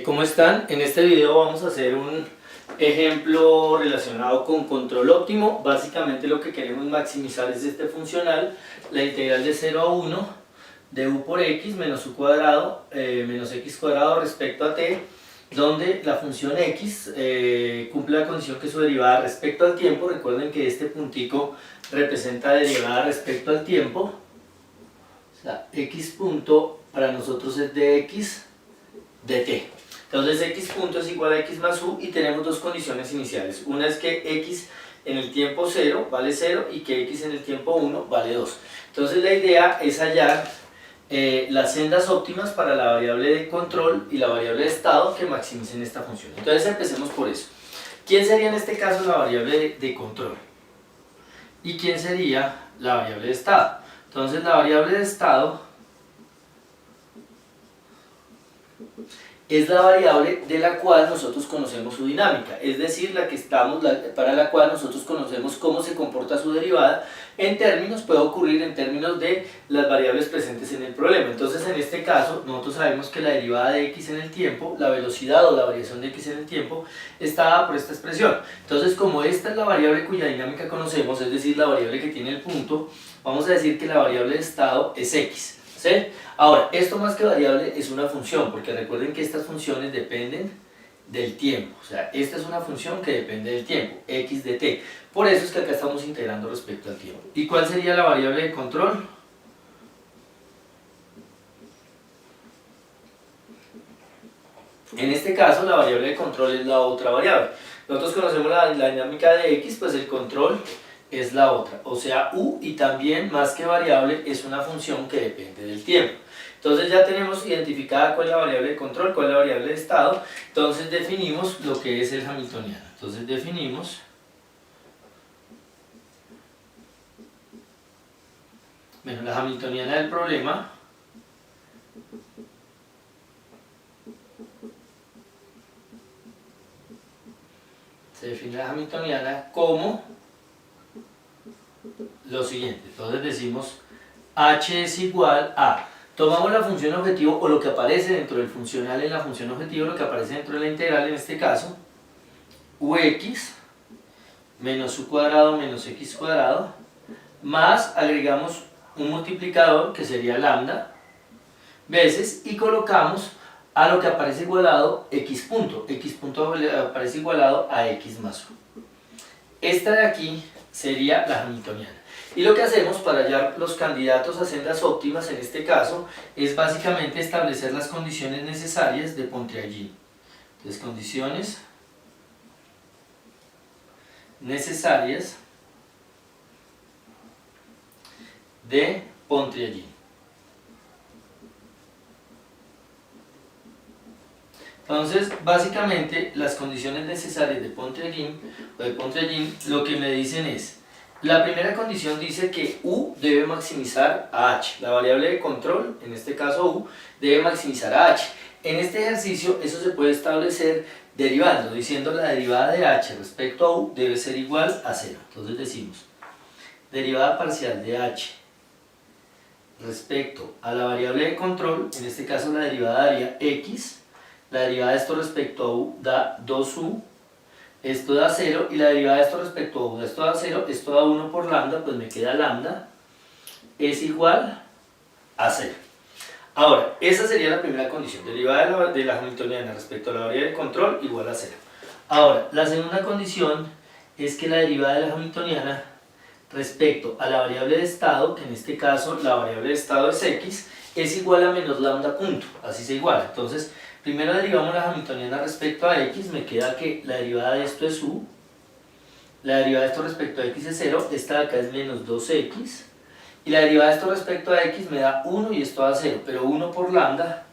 ¿Cómo están? En este video vamos a hacer un ejemplo relacionado con control óptimo. Básicamente lo que queremos maximizar es este funcional, la integral de 0 a 1 de u por x menos u cuadrado menos x cuadrado respecto a t, donde la función x cumple la condición que su derivada respecto al tiempo. Recuerden que este puntico representa derivada respecto al tiempo. O sea, x punto para nosotros es dx de t. Entonces x punto es igual a x más u y tenemos dos condiciones iniciales. Una es que x en el tiempo 0 vale 0 y que x en el tiempo 1 vale 2. Entonces la idea es hallar las sendas óptimas para la variable de control y la variable de estado que maximicen esta función. Entonces empecemos por eso. ¿Quién sería en este caso la variable de control? ¿Y quién sería la variable de estado? Entonces la variable de estado es la variable de la cual nosotros conocemos su dinámica, es decir, para la cual nosotros conocemos cómo se comporta su derivada en términos, puede ocurrir en términos de las variables presentes en el problema. Entonces en este caso nosotros sabemos que la derivada de x en el tiempo, la velocidad o la variación de x en el tiempo, está dada por esta expresión. Entonces como esta es la variable cuya dinámica conocemos, es decir, la variable que tiene el punto, vamos a decir que la variable de estado es x. ¿Sí? Ahora, esto más que variable es una función, porque recuerden que estas funciones dependen del tiempo. O sea, esta es una función que depende del tiempo, x de t. Por eso es que acá estamos integrando respecto al tiempo. ¿Y cuál sería la variable de control? En este caso, la variable de control es la otra variable. Nosotros conocemos la dinámica de x, pues el control es la otra, o sea u, y también más que variable es una función que depende del tiempo. Entonces ya tenemos identificada cuál es la variable de control, cuál es la variable de estado. Entonces definimos lo que es el hamiltoniano. Entonces definimos la hamiltoniana del problema se define la hamiltoniana como lo siguiente. Entonces decimos h es igual a, tomamos la función objetivo o lo que aparece dentro del funcional en la función objetivo, lo que aparece dentro de la integral en este caso, ux menos u cuadrado menos x cuadrado, más agregamos un multiplicador que sería lambda veces y colocamos a lo que aparece igualado x punto aparece igualado a x más 1. Esta de aquí sería la hamiltoniana. Y lo que hacemos para hallar los candidatos a sendas óptimas en este caso es básicamente establecer las condiciones necesarias de Pontryagin. Entonces, condiciones necesarias de Pontryagin. Entonces, básicamente, las condiciones necesarias de Pontryagin lo que me dicen es, la primera condición dice que u debe maximizar a h, la variable de control, en este caso u, debe maximizar a h. En este ejercicio eso se puede establecer derivando, diciendo la derivada de h respecto a u debe ser igual a 0. Entonces decimos, derivada parcial de h respecto a la variable de control, en este caso la derivada daría x, la derivada de esto respecto a u da 2u, esto da 0, y la derivada de esto respecto a u, esto da 0, esto da 1 por lambda, pues me queda lambda es igual a 0. Ahora, esa sería la primera condición, derivada de la hamiltoniana respecto a la variable de control igual a 0. Ahora, la segunda condición es que la derivada de la hamiltoniana respecto a la variable de estado, que en este caso la variable de estado es x, es igual a menos lambda punto, así se iguala. Entonces, primero derivamos la hamiltoniana respecto a x, me queda que la derivada de esto es u, la derivada de esto respecto a x es 0, esta de acá es menos 2x, y la derivada de esto respecto a x me da 1 y esto da 0, pero 1 por lambda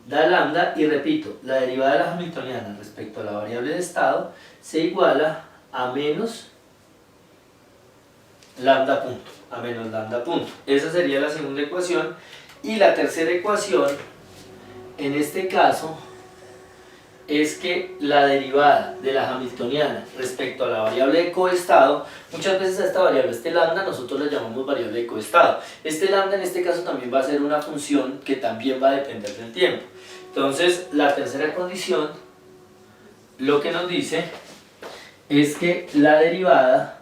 da lambda, y repito, la derivada de la hamiltoniana respecto a la variable de estado se iguala a menos lambda punto, a menos lambda punto. Esa sería la segunda ecuación, y la tercera ecuación en este caso es que la derivada de la hamiltoniana respecto a la variable de coestado, muchas veces a esta variable, este lambda, nosotros la llamamos variable de coestado. Este lambda en este caso también va a ser una función que también va a depender del tiempo. Entonces, la tercera condición, lo que nos dice es que la derivada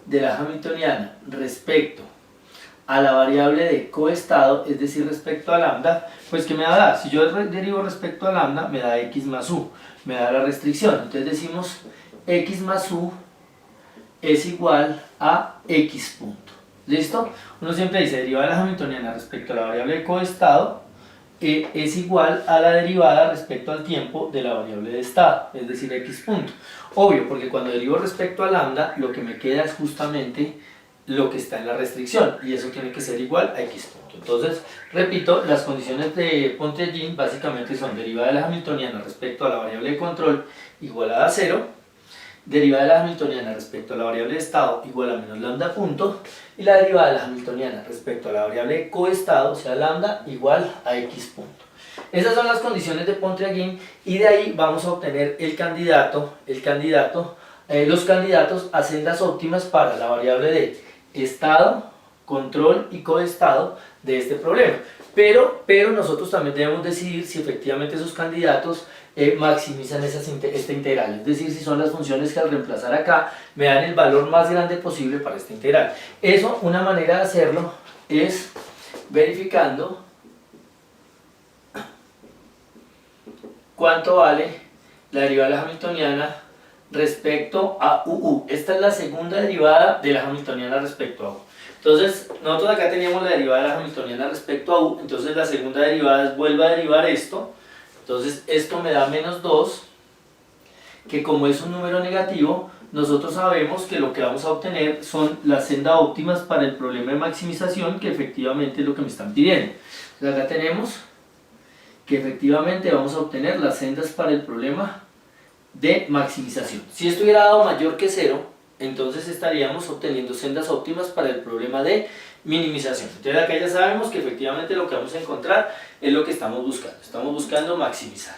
de la hamiltoniana respecto a la variable de coestado, es decir, respecto a lambda, pues ¿qué me va a dar? Si yo derivo respecto a lambda, me da x más u, me da la restricción. Entonces decimos x más u es igual a x punto. ¿Listo? Uno siempre dice derivada de la hamiltoniana respecto a la variable de coestado es igual a la derivada respecto al tiempo de la variable de estado, es decir, x punto. Obvio, porque cuando derivo respecto a lambda, lo que me queda es justamente lo que está en la restricción, y eso tiene que ser igual a x punto. Entonces, repito, las condiciones de Pontryagin básicamente son derivada de la hamiltoniana respecto a la variable de control igualada a 0, derivada de la hamiltoniana respecto a la variable de estado igual a menos lambda punto, y la derivada de la hamiltoniana respecto a la variable de coestado, o sea lambda, igual a x punto. Esas son las condiciones de Pontryagin, y de ahí vamos a obtener los candidatos a sendas óptimas para la variable de estado, control y coestado de este problema. Pero nosotros también debemos decidir si efectivamente esos candidatos maximizan esta integral, es decir, si son las funciones que al reemplazar acá me dan el valor más grande posible para esta integral. Eso, una manera de hacerlo es verificando cuánto vale la derivada de la hamiltoniana respecto a UU. Esta es la segunda derivada de la hamiltoniana respecto a U. Entonces, nosotros acá teníamos la derivada de la hamiltoniana respecto a U, entonces la segunda derivada es vuelve a derivar esto, entonces esto me da menos 2, que como es un número negativo, nosotros sabemos que lo que vamos a obtener son las sendas óptimas para el problema de maximización, que efectivamente es lo que me están pidiendo. Entonces acá tenemos que efectivamente vamos a obtener las sendas para el problema de maximización. Si esto hubiera dado mayor que 0, entonces estaríamos obteniendo sendas óptimas para el problema de minimización. Entonces acá ya sabemos que efectivamente lo que vamos a encontrar es lo que estamos buscando maximizar.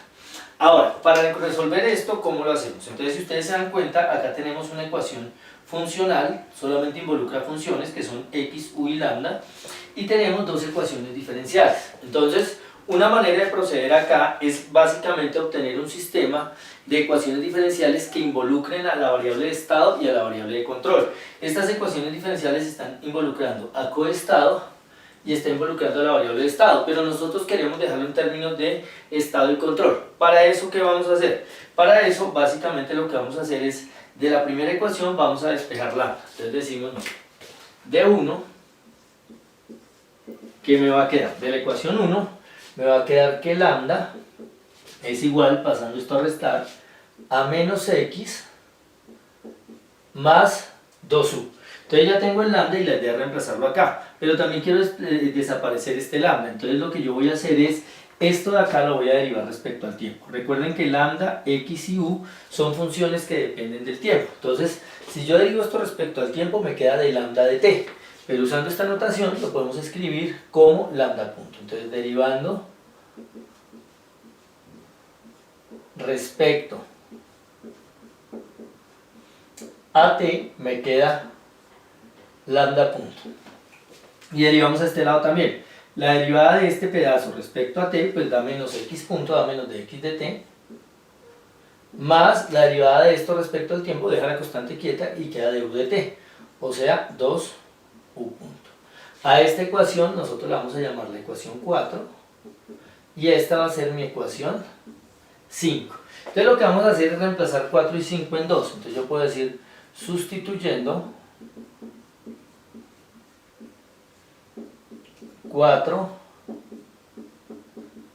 Ahora, para resolver esto, ¿cómo lo hacemos? Entonces, si ustedes se dan cuenta, acá tenemos una ecuación funcional, solamente involucra funciones que son x, u y lambda, y tenemos dos ecuaciones diferenciales. Entonces, una manera de proceder acá es básicamente obtener un sistema de ecuaciones diferenciales que involucren a la variable de estado y a la variable de control. Estas ecuaciones diferenciales están involucrando a coestado y está involucrando a la variable de estado, pero nosotros queremos dejarlo en términos de estado y control. Para eso, ¿qué vamos a hacer? Para eso, básicamente lo que vamos a hacer es, de la primera ecuación vamos a despejar lambda. Entonces decimos, no, de 1, ¿qué me va a quedar? De la ecuación 1, me va a quedar que lambda es igual, pasando esto a restar, a menos x más 2u. Entonces ya tengo el lambda y la idea es reemplazarlo acá, pero también quiero desaparecer este lambda. Entonces lo que yo voy a hacer es, esto de acá lo voy a derivar respecto al tiempo. Recuerden que lambda, x y u son funciones que dependen del tiempo. Entonces, si yo derivo esto respecto al tiempo, me queda de lambda de t. Pero usando esta notación lo podemos escribir como lambda punto. Entonces derivando respecto a t me queda lambda punto. Y derivamos a este lado también. La derivada de este pedazo respecto a t pues da menos x punto, da menos de x de t, más la derivada de esto respecto al tiempo, deja la constante quieta y queda de u de t, o sea 2 u punto. A esta ecuación nosotros la vamos a llamar la ecuación 4 y esta va a ser mi ecuación 5. Entonces lo que vamos a hacer es reemplazar 4 y 5 en 2. Entonces yo puedo decir, sustituyendo 4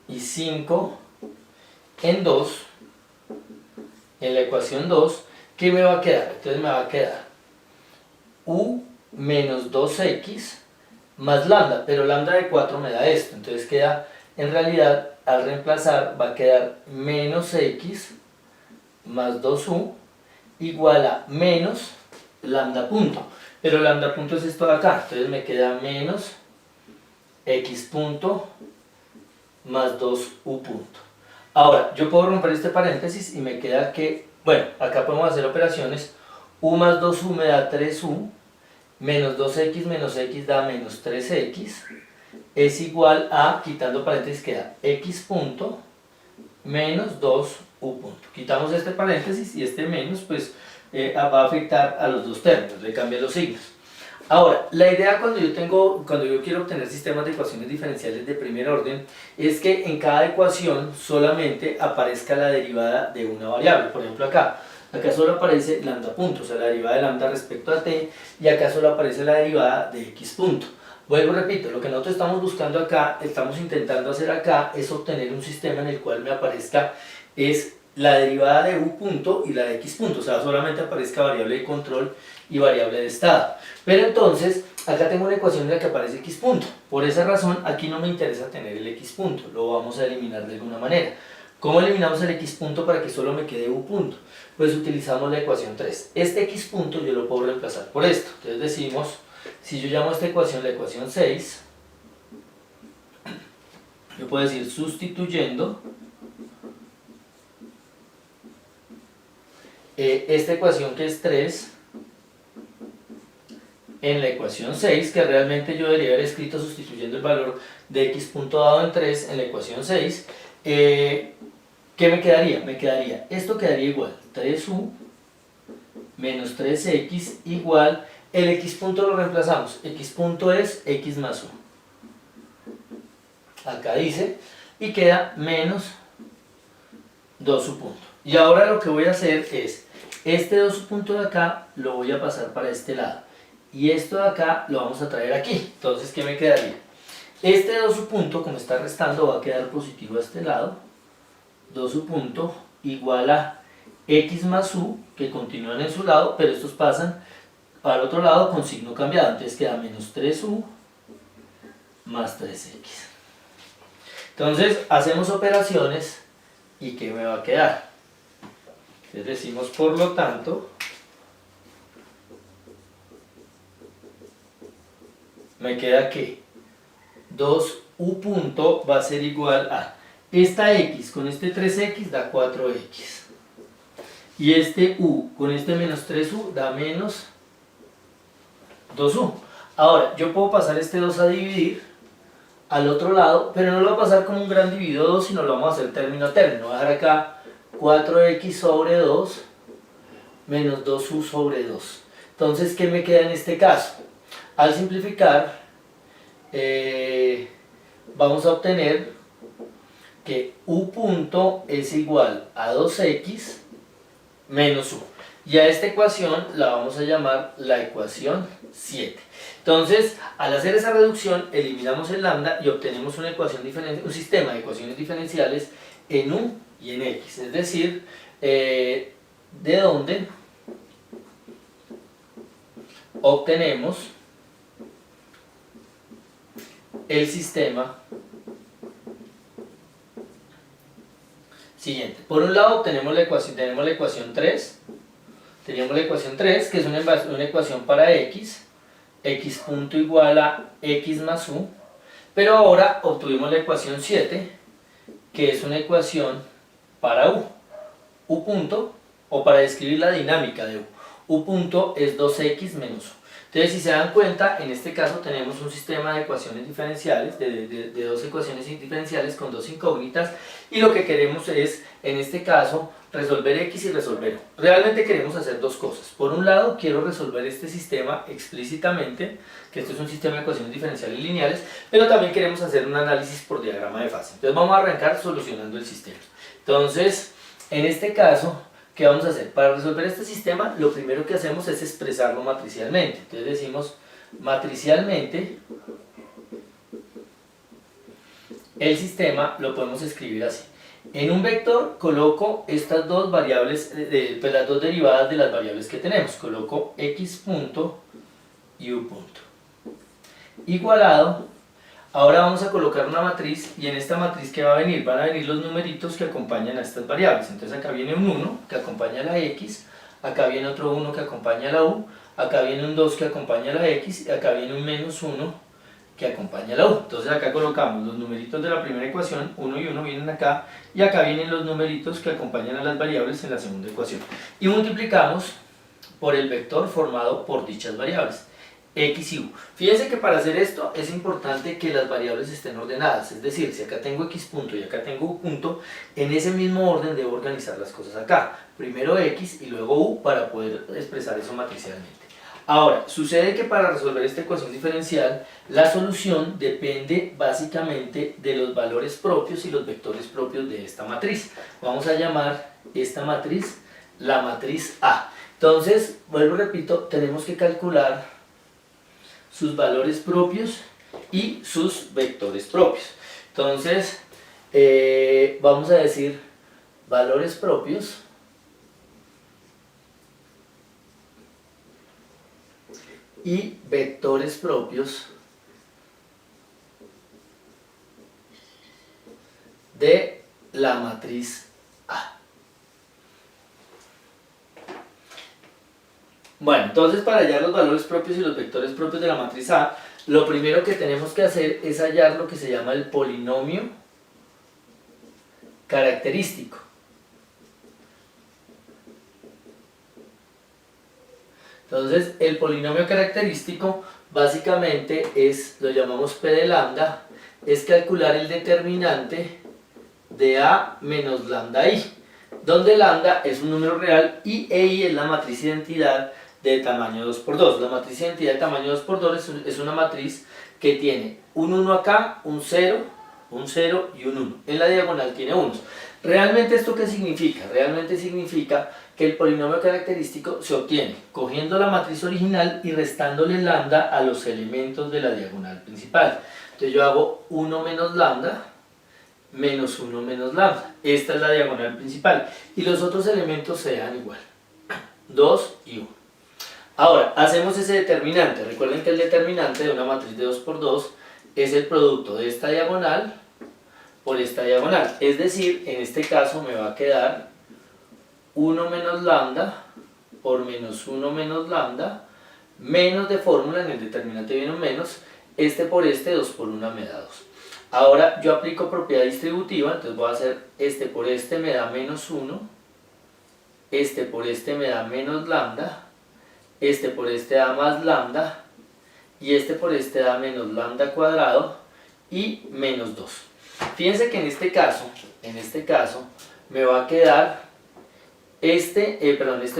y 5 en 2, en la ecuación 2, ¿qué me va a quedar? Entonces me va a quedar u menos 2x más lambda, pero lambda de 4 me da esto, entonces queda, en realidad, al reemplazar va a quedar menos x más 2u igual a menos lambda punto, pero lambda punto es esto de acá, entonces me queda menos x punto más 2u punto. Ahora, yo puedo romper este paréntesis y me queda que, bueno, acá podemos hacer operaciones. U más 2u me da 3u, menos 2x menos x da menos 3x, es igual a, quitando paréntesis queda x punto menos 2u punto. Quitamos este paréntesis y este menos pues va a afectar a los dos términos, le cambian los signos. Ahora, la idea cuando yo quiero obtener sistemas de ecuaciones diferenciales de primer orden es que en cada ecuación solamente aparezca la derivada de una variable. Por ejemplo acá solo aparece lambda punto, o sea la derivada de lambda respecto a t, y acá solo aparece la derivada de x punto. Vuelvo, repito, lo que nosotros estamos buscando acá, estamos intentando hacer acá, es obtener un sistema en el cual me aparezca la derivada de u punto y la de x punto, o sea, solamente aparezca variable de control y variable de estado. Pero entonces, acá tengo una ecuación en la que aparece x punto. Por esa razón, aquí no me interesa tener el x punto, lo vamos a eliminar de alguna manera. ¿Cómo eliminamos el x punto para que solo me quede u punto? Pues utilizamos la ecuación 3. Este x punto yo lo puedo reemplazar por esto. Entonces decimos, si yo llamo a esta ecuación la ecuación 6, yo puedo decir sustituyendo esta ecuación que es 3 en la ecuación 6, que realmente yo debería haber escrito sustituyendo el valor de x punto dado en 3 en la ecuación 6, ¿qué me quedaría? Esto quedaría igual, 3u menos 3x igual, el x punto lo reemplazamos, x punto es x más u. Acá dice, y queda menos 2u punto. Y ahora lo que voy a hacer es, este 2u punto de acá lo voy a pasar para este lado. Y esto de acá lo vamos a traer aquí. Entonces, ¿qué me quedaría? Este 2u punto, como está restando, va a quedar positivo a este lado. 2u punto igual a x más u, que continúan en su lado, pero estos pasan al otro lado con signo cambiado. Entonces queda menos 3u más 3x. Entonces, hacemos operaciones y ¿qué me va a quedar? Entonces decimos, por lo tanto, me queda que 2u punto va a ser igual a esta x con este 3x da 4x. Y este u con este menos 3u da menos 2u. Ahora, yo puedo pasar este 2 a dividir al otro lado, pero no lo voy a pasar como un gran dividido 2, sino lo vamos a hacer término a término. Voy a dejar acá 4x sobre 2 menos 2u sobre 2. Entonces, ¿qué me queda en este caso? Al simplificar, vamos a obtener que u punto es igual a 2x menos u. Y a esta ecuación la vamos a llamar la ecuación 7. Entonces, al hacer esa reducción, eliminamos el lambda y obtenemos una ecuación diferente, un sistema de ecuaciones diferenciales en u y en x. Es decir, de donde obtenemos el sistema siguiente. Por un lado tenemos la ecuación 3, que es una ecuación para x punto igual a x más u, pero ahora obtuvimos la ecuación 7, que es una ecuación para u punto, o para describir la dinámica de u punto es 2x menos u. Entonces, si se dan cuenta, en este caso tenemos un sistema de ecuaciones diferenciales, de dos ecuaciones diferenciales con dos incógnitas, y lo que queremos es, en este caso, resolver x y resolver u. Realmente queremos hacer dos cosas. Por un lado, quiero resolver este sistema explícitamente, que esto es un sistema de ecuaciones diferenciales lineales, pero también queremos hacer un análisis por diagrama de fase. Entonces vamos a arrancar solucionando el sistema. Entonces, en este caso, ¿qué vamos a hacer? Para resolver este sistema, lo primero que hacemos es expresarlo matricialmente. Entonces decimos, matricialmente, el sistema lo podemos escribir así. En un vector coloco estas dos variables, pues las dos derivadas de las variables que tenemos. Coloco x punto y u punto. Igualado. Ahora vamos a colocar una matriz, y en esta matriz ¿qué va a venir? Van a venir los numeritos que acompañan a estas variables. Entonces acá viene un 1 que acompaña a la x, acá viene otro 1 que acompaña a la u, acá viene un 2 que acompaña a la x, y acá viene un menos 1 que acompaña la U. Entonces acá colocamos los numeritos de la primera ecuación, 1 y 1 vienen acá, y acá vienen los numeritos que acompañan a las variables en la segunda ecuación. Y multiplicamos por el vector formado por dichas variables, x y u. Fíjense que para hacer esto es importante que las variables estén ordenadas, es decir, si acá tengo x punto y acá tengo u punto, en ese mismo orden debo organizar las cosas acá. Primero x y luego u para poder expresar eso matricialmente. Ahora, sucede que para resolver esta ecuación diferencial, la solución depende básicamente de los valores propios y los vectores propios de esta matriz. Vamos a llamar esta matriz la matriz A. Entonces, vuelvo y repito, tenemos que calcular sus valores propios y sus vectores propios. Entonces, vamos a decir valores propios y vectores propios de la matriz A. Bueno, entonces para hallar los valores propios y los vectores propios de la matriz A, lo primero que tenemos que hacer es hallar lo que se llama el polinomio característico. Entonces, el polinomio característico básicamente lo llamamos P de lambda, es calcular el determinante de A menos lambda I, donde lambda es un número real y EI es la matriz identidad de tamaño 2×2. La matriz identidad de tamaño 2×2 es una matriz que tiene un 1 acá, un 0 y un 1. En la diagonal tiene unos. ¿Realmente esto qué significa? Realmente significa que el polinomio característico se obtiene cogiendo la matriz original y restándole lambda a los elementos de la diagonal principal. Entonces yo hago 1 menos lambda menos 1 menos lambda. Esta es la diagonal principal. Y los otros elementos se dan igual. 2 y 1. Ahora, hacemos ese determinante. Recuerden que el determinante de una matriz de 2×2 es el producto de esta diagonal por esta diagonal. Es decir, en este caso me va a quedar 1 menos lambda por menos 1 menos lambda, menos de fórmula, en el determinante viene un menos, este por este, 2 por 1 me da 2. Ahora yo aplico propiedad distributiva, entonces voy a hacer este por este me da menos 1, este por este me da menos lambda, este por este da más lambda, y este por este da menos lambda cuadrado y menos 2. Fíjense que en este caso me va a quedar este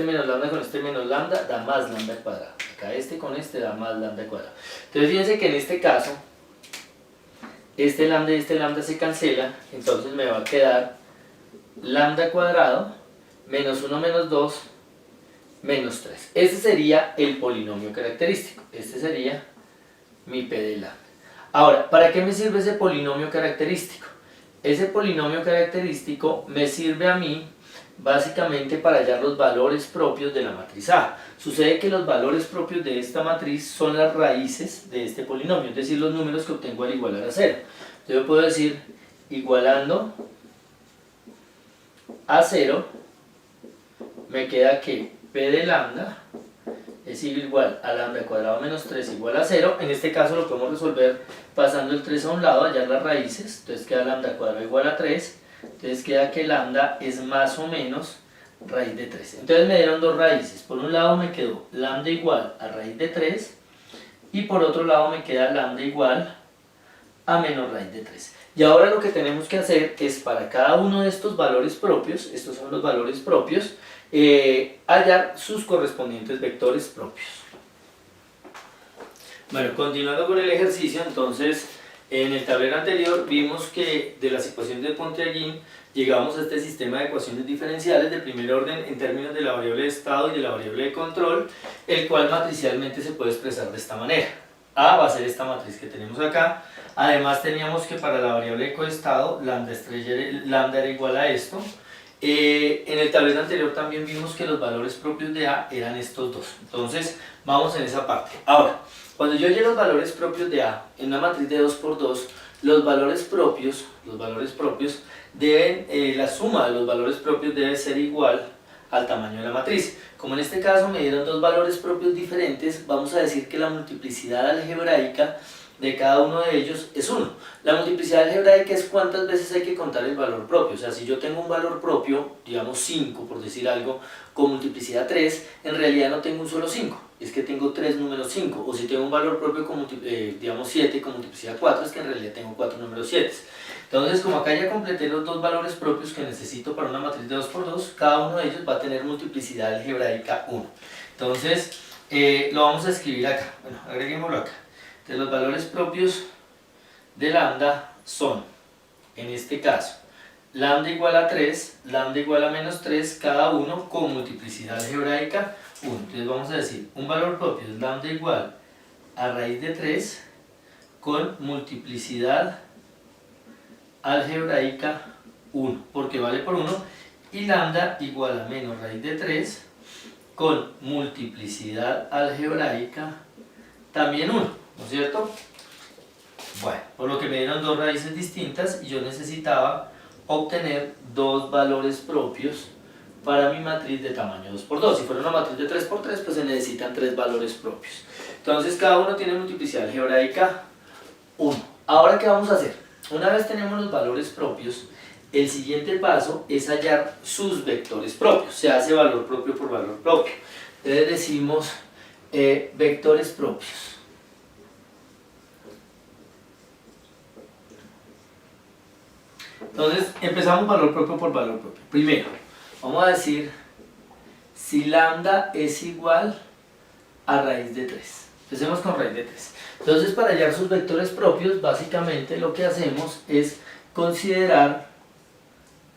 menos lambda con este menos lambda da más lambda cuadrado. Acá este con este da más lambda cuadrado. Entonces fíjense que en este caso, este lambda y este lambda se cancela, entonces me va a quedar lambda cuadrado menos 1 menos 2 menos 3. Este sería el polinomio característico. Este sería mi P de lambda. Ahora, ¿para qué me sirve ese polinomio característico? Ese polinomio característico me sirve a mí básicamente para hallar los valores propios de la matriz A. Sucede que los valores propios de esta matriz son las raíces de este polinomio, es decir, los números que obtengo al igualar a 0. Entonces yo puedo decir, igualando a 0, me queda que P de lambda es igual a lambda cuadrado menos 3 igual a 0. En este caso lo podemos resolver pasando el 3 a un lado, hallar las raíces, entonces queda lambda cuadrado igual a 3. Entonces queda que lambda es más o menos raíz de 3. Entonces me dieron dos raíces. Por un lado me quedó lambda igual a raíz de 3 y por otro lado me queda lambda igual a menos raíz de 3. Y ahora lo que tenemos que hacer es para cada uno de estos valores propios, estos son los valores propios, hallar sus correspondientes vectores propios. Bueno, continuando con el ejercicio, entonces en el tablero anterior vimos que de las ecuaciones de Pontryagin llegamos a este sistema de ecuaciones diferenciales de primer orden en términos de la variable de estado y de la variable de control, el cual matricialmente se puede expresar de esta manera. A va a ser esta matriz que tenemos acá. Además teníamos que para la variable de coestado lambda era igual a esto. En el tablero anterior también vimos que los valores propios de A eran estos dos. Entonces vamos en esa parte. Ahora, cuando yo hallo los valores propios de A en una matriz de 2×2, los valores propios deben, la suma de los valores propios debe ser igual al tamaño de la matriz. Como en este caso me dieron dos valores propios diferentes, vamos a decir que la multiplicidad algebraica de cada uno de ellos es 1. La multiplicidad algebraica es cuántas veces hay que contar el valor propio. O sea, si yo tengo un valor propio, digamos 5 por decir algo, con multiplicidad 3, en realidad no tengo un solo 5, es que tengo 3 números 5. O si tengo un valor propio con digamos 7 con multiplicidad 4, es que en realidad tengo 4 números 7. Entonces, como acá ya completé los dos valores propios que necesito para una matriz de 2 por 2, cada uno de ellos va a tener multiplicidad algebraica 1. Entonces, lo vamos a escribir acá. Bueno, agreguémoslo acá. Entonces, los valores propios de lambda son, en este caso, lambda igual a 3, lambda igual a menos 3, cada uno con multiplicidad algebraica 1. Entonces vamos a decir, un valor propio es lambda igual a raíz de 3 con multiplicidad algebraica 1, porque vale por 1, y lambda igual a menos raíz de 3 con multiplicidad algebraica también 1, ¿no es cierto? Bueno, por lo que me dieron dos raíces distintas y yo necesitaba obtener dos valores propios para mi matriz de tamaño 2 por 2. Si fuera una matriz de 3 por 3, pues se necesitan tres valores propios. Entonces cada uno tiene multiplicidad algebraica 1. Ahora, ¿qué vamos a hacer? Una vez tenemos los valores propios, el siguiente paso es hallar sus vectores propios. Se hace valor propio por valor propio. Entonces decimos vectores propios. Entonces empezamos valor propio por valor propio. Primero, vamos a decir si lambda es igual a raíz de 3. Empecemos con raíz de 3. Entonces, para hallar sus vectores propios, básicamente lo que hacemos es considerar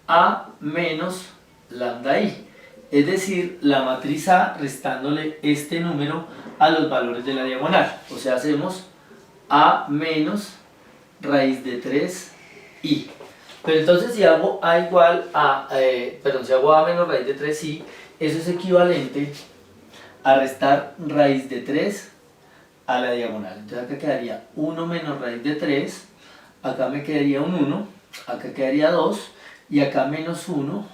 A menos lambda I. Es decir, la matriz A restándole este número a los valores de la diagonal. O sea, hacemos A menos raíz de 3I. Pero entonces si hago A igual a, si hago A menos raíz de 3I, eso es equivalente a restar raíz de 3 a la diagonal. Entonces acá quedaría 1 menos raíz de 3, acá me quedaría un 1, acá quedaría 2, y acá menos 1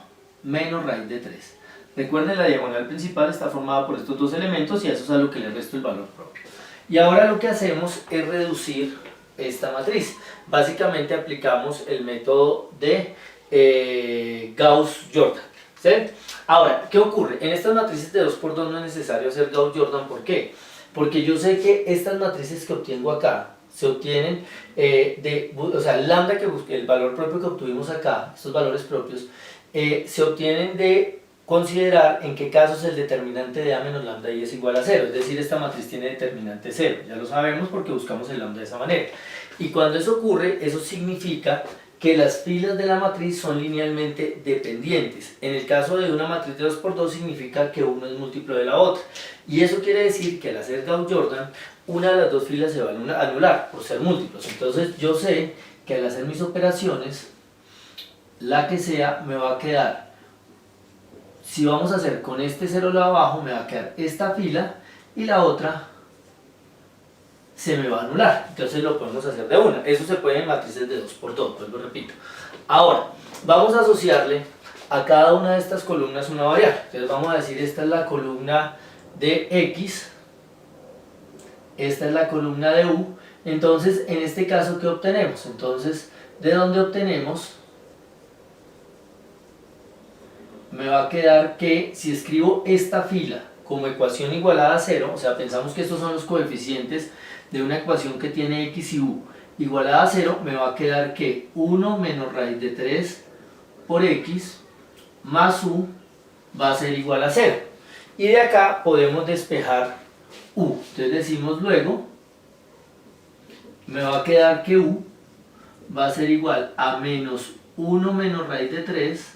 menos raíz de 3. Recuerden, la diagonal principal está formada por estos dos elementos y a eso es a lo que le resto el valor propio. Y ahora lo que hacemos es reducir esta matriz. Básicamente aplicamos el método de Gauss-Jordan, ¿sí? Ahora, ¿qué ocurre? En estas matrices de 2 por 2 no es necesario hacer Gauss-Jordan. ¿Por qué? Porque yo sé que estas matrices que obtengo acá se obtienen o sea, el lambda que busqué, el valor propio que obtuvimos acá, estos valores propios, se obtienen de considerar en qué casos el determinante de A menos lambda I es igual a 0, es decir, esta matriz tiene determinante 0, ya lo sabemos porque buscamos el lambda de esa manera. Y cuando eso ocurre, eso significa que las filas de la matriz son linealmente dependientes. En el caso de una matriz de 2 por 2 significa que uno es múltiplo de la otra. Y eso quiere decir que al hacer Gauss-Jordan, una de las dos filas se va a anular por ser múltiplos. Entonces yo sé que al hacer mis operaciones, la que sea me va a quedar, si vamos a hacer con este 0 de abajo, me va a quedar esta fila y la otra se me va a anular. Entonces lo podemos hacer de una. Eso se puede en matrices de 2 por 2, pues lo repito. Ahora, vamos a asociarle a cada una de estas columnas una variable. Entonces vamos a decir, esta es la columna de X, esta es la columna de U. Entonces, en este caso, ¿qué obtenemos? Entonces, ¿de dónde obtenemos? Me va a quedar que si escribo esta fila como ecuación igualada a 0, o sea, pensamos que estos son los coeficientes de una ecuación que tiene X y U igualada a 0, me va a quedar que 1 menos raíz de 3 por X más U va a ser igual a 0. Y de acá podemos despejar U. Entonces decimos luego, me va a quedar que U va a ser igual a menos 1 menos raíz de 3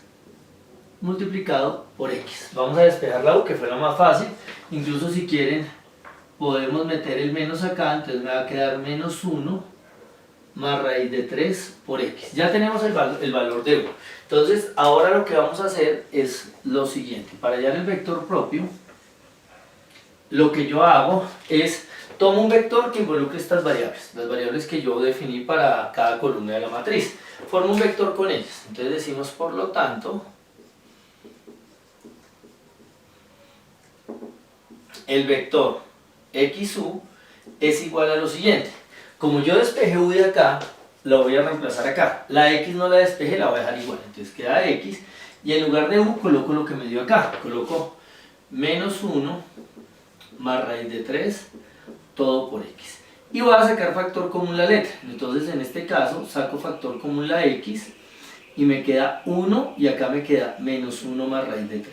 multiplicado por X. Vamos a despejar la U, que fue la más fácil. Incluso si quieren podemos meter el menos acá, entonces me va a quedar menos 1 más raíz de 3 por X. Ya tenemos el valor de U. Entonces ahora lo que vamos a hacer es lo siguiente. Para hallar el vector propio, lo que yo hago es tomo un vector que involucre estas variables, las variables que yo definí para cada columna de la matriz. Formo un vector con ellas. Entonces decimos, por lo tanto, el vector XU es igual a lo siguiente. Como yo despejé u de acá, la voy a reemplazar acá. La x no la despejé, la voy a dejar igual. Entonces queda x. Y en lugar de u coloco lo que me dio acá. Coloco menos 1 más raíz de 3, todo por x. Y voy a sacar factor común la letra. Entonces en este caso saco factor común la x y me queda 1 y acá me queda menos 1 más raíz de 3.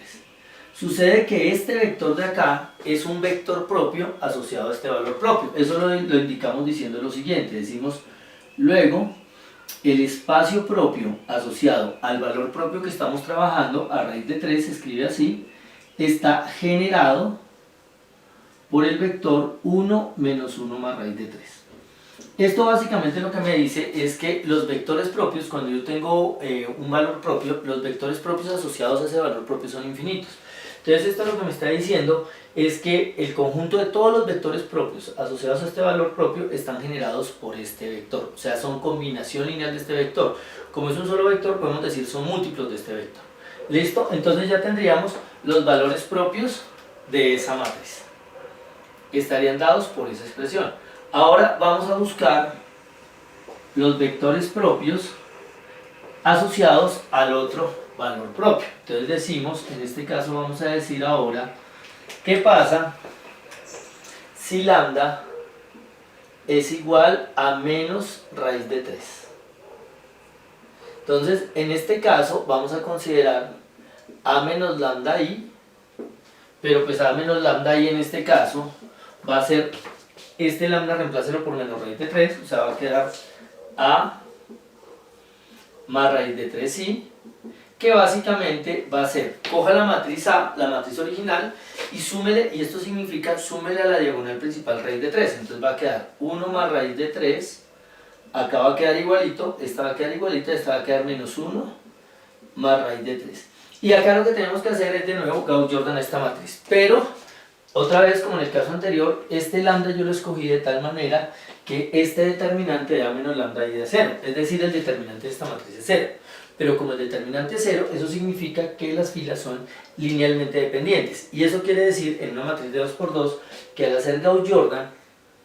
Sucede que este vector de acá es un vector propio asociado a este valor propio. Eso lo indicamos diciendo lo siguiente. Decimos, luego, el espacio propio asociado al valor propio que estamos trabajando, a raíz de 3, se escribe así, está generado por el vector 1 menos 1 más raíz de 3. Esto básicamente lo que me dice es que los vectores propios, cuando yo tengo un valor propio, los vectores propios asociados a ese valor propio son infinitos. Entonces esto lo que me está diciendo es que el conjunto de todos los vectores propios asociados a este valor propio están generados por este vector. O sea, son combinación lineal de este vector. Como es un solo vector, podemos decir son múltiplos de este vector. ¿Listo? Entonces ya tendríamos los valores propios de esa matriz. Estarían dados por esa expresión. Ahora vamos a buscar los vectores propios asociados al otro valor propio. Entonces decimos, en este caso vamos a decir ahora, ¿qué pasa si lambda es igual a menos raíz de 3? Entonces, en este caso vamos a considerar a menos lambda i, pero pues a menos lambda i en este caso va a ser, este lambda reemplácelo por menos raíz de 3, o sea va a quedar a más raíz de 3i, que básicamente va a ser, coja la matriz A, la matriz original, y súmele, y esto significa súmele a la diagonal principal raíz de 3, entonces va a quedar 1 más raíz de 3, acá va a quedar igualito, esta va a quedar igualita, esta va a quedar menos 1 más raíz de 3. Y acá lo que tenemos que hacer es de nuevo Gauss-Jordan a esta matriz, pero otra vez como en el caso anterior, este lambda yo lo escogí de tal manera que este determinante da menos lambda i de 0, es decir, el determinante de esta matriz es 0. Pero como el determinante es 0, eso significa que las filas son linealmente dependientes. Y eso quiere decir, en una matriz de 2×2, que al hacer Gauss-Jordan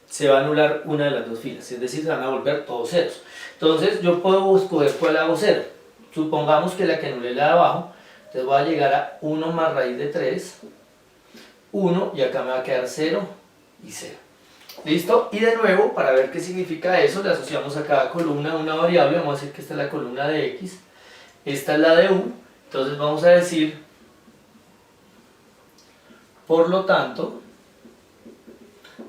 se va a anular una de las dos filas, es decir, se van a volver todos ceros. Entonces yo puedo escoger cuál hago 0. Supongamos que la que anulé la de abajo, entonces voy a llegar a 1 más raíz de 3, 1, y acá me va a quedar 0 y 0. ¿Listo? Y de nuevo, para ver qué significa eso, le asociamos a cada columna una variable. Vamos a decir que esta es la columna de x, esta es la de u, entonces vamos a decir, por lo tanto,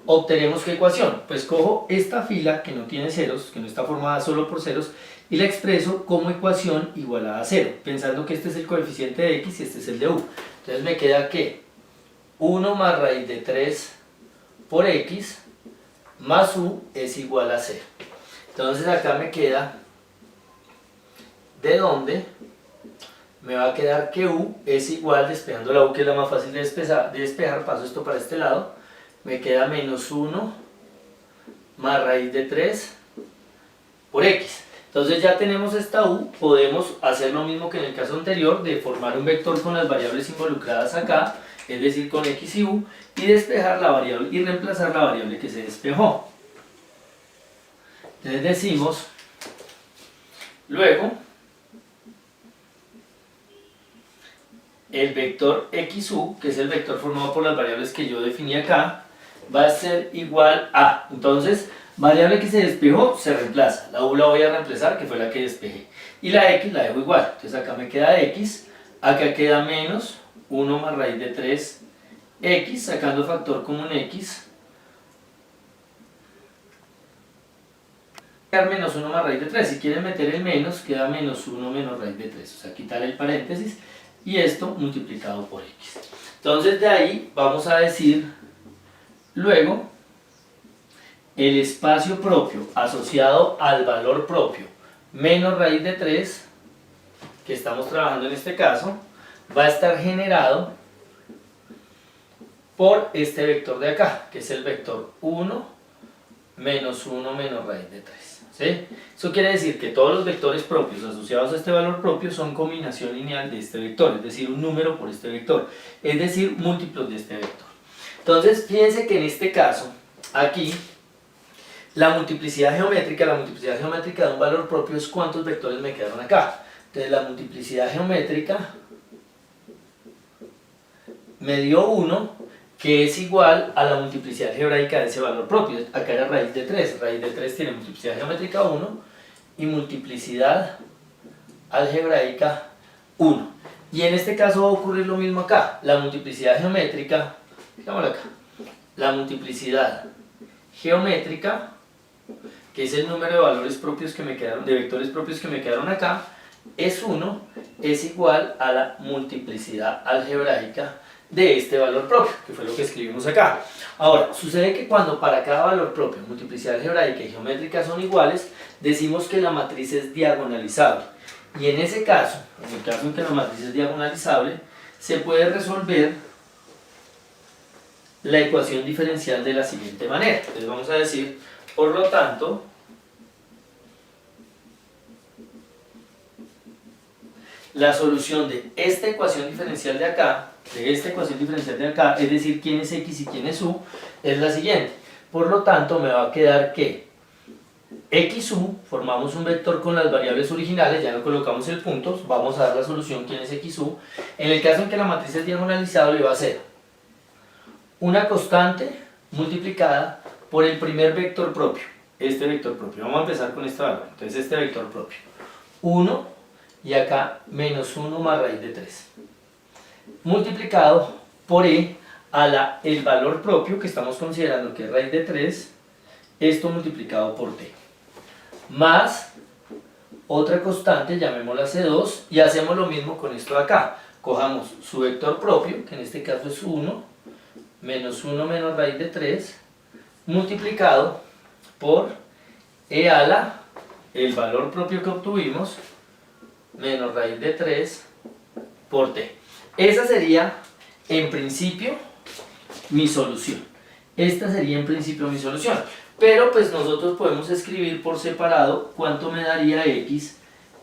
obtenemos ¿qué ecuación? Pues cojo esta fila que no tiene ceros, que no está formada solo por ceros, y la expreso como ecuación igualada a 0, pensando que este es el coeficiente de x y este es el de u. Entonces me queda que 1 más raíz de 3 por x más u es igual a 0. Entonces acá me queda de donde me va a quedar que u es igual, despejando la u que es la más fácil de despejar, paso esto para este lado, me queda menos 1 más raíz de 3 por x. Entonces ya tenemos esta u, podemos hacer lo mismo que en el caso anterior, de formar un vector con las variables involucradas acá, es decir, con x y u, y despejar la variable y reemplazar la variable que se despejó. Entonces decimos, luego, el vector xu, que es el vector formado por las variables que yo definí acá, va a ser igual a, entonces, variable que se despejó se reemplaza, la u la voy a reemplazar, que fue la que despejé, y la x la dejo igual, entonces acá me queda x, acá queda menos 1 más raíz de 3 x, sacando factor común x, quedar menos 1 más raíz de 3, si quieren meter el menos, queda menos 1 menos raíz de 3, o sea, quitar el paréntesis, y esto multiplicado por x. Entonces de ahí vamos a decir, luego, el espacio propio asociado al valor propio menos raíz de 3, que estamos trabajando en este caso, va a estar generado por este vector de acá, que es el vector 1 menos 1 menos raíz de 3. ¿Sí? Eso quiere decir que todos los vectores propios asociados a este valor propio son combinación lineal de este vector, es decir, un número por este vector, es decir, múltiplos de este vector. Entonces, fíjense que en este caso, aquí, la multiplicidad geométrica de un valor propio es cuántos vectores me quedaron acá. Entonces la multiplicidad geométrica me dio 1, que es igual a la multiplicidad algebraica de ese valor propio. Acá era raíz de 3. Raíz de 3 tiene multiplicidad geométrica 1 y multiplicidad algebraica 1. Y en este caso va a ocurrir lo mismo acá. La multiplicidad geométrica, digámoslo acá, la multiplicidad geométrica, que es el número de valores propios que me quedaron, de vectores propios que me quedaron acá, es 1, es igual a la multiplicidad algebraica de este valor propio, que fue lo que escribimos acá. Ahora, sucede que cuando para cada valor propio, multiplicidad algebraica y geométrica son iguales, decimos que la matriz es diagonalizable. Y en ese caso, en el caso en que la matriz es diagonalizable, se puede resolver la ecuación diferencial de la siguiente manera. Entonces vamos a decir, por lo tanto, la solución de esta ecuación diferencial de acá, es decir, quién es x y quién es u, es la siguiente. Por lo tanto, me va a quedar que xu, formamos un vector con las variables originales, ya no colocamos el punto, vamos a dar la solución quién es xu. En el caso en que la matriz es diagonalizable, va a ser una constante multiplicada por el primer vector propio, este vector propio. Vamos a empezar con este valor, entonces este vector propio, 1, y acá menos 1 más raíz de 3, multiplicado por el valor propio que estamos considerando que es raíz de 3, esto multiplicado por t, más otra constante, llamémosla C2, y hacemos lo mismo con esto de acá. Cojamos su vector propio, que en este caso es 1, menos 1 menos raíz de 3, multiplicado por el valor propio que obtuvimos, menos raíz de 3 por t. Esa sería, en principio, mi solución. Esta sería, en principio, mi solución. Pero, pues, nosotros podemos escribir por separado cuánto me daría x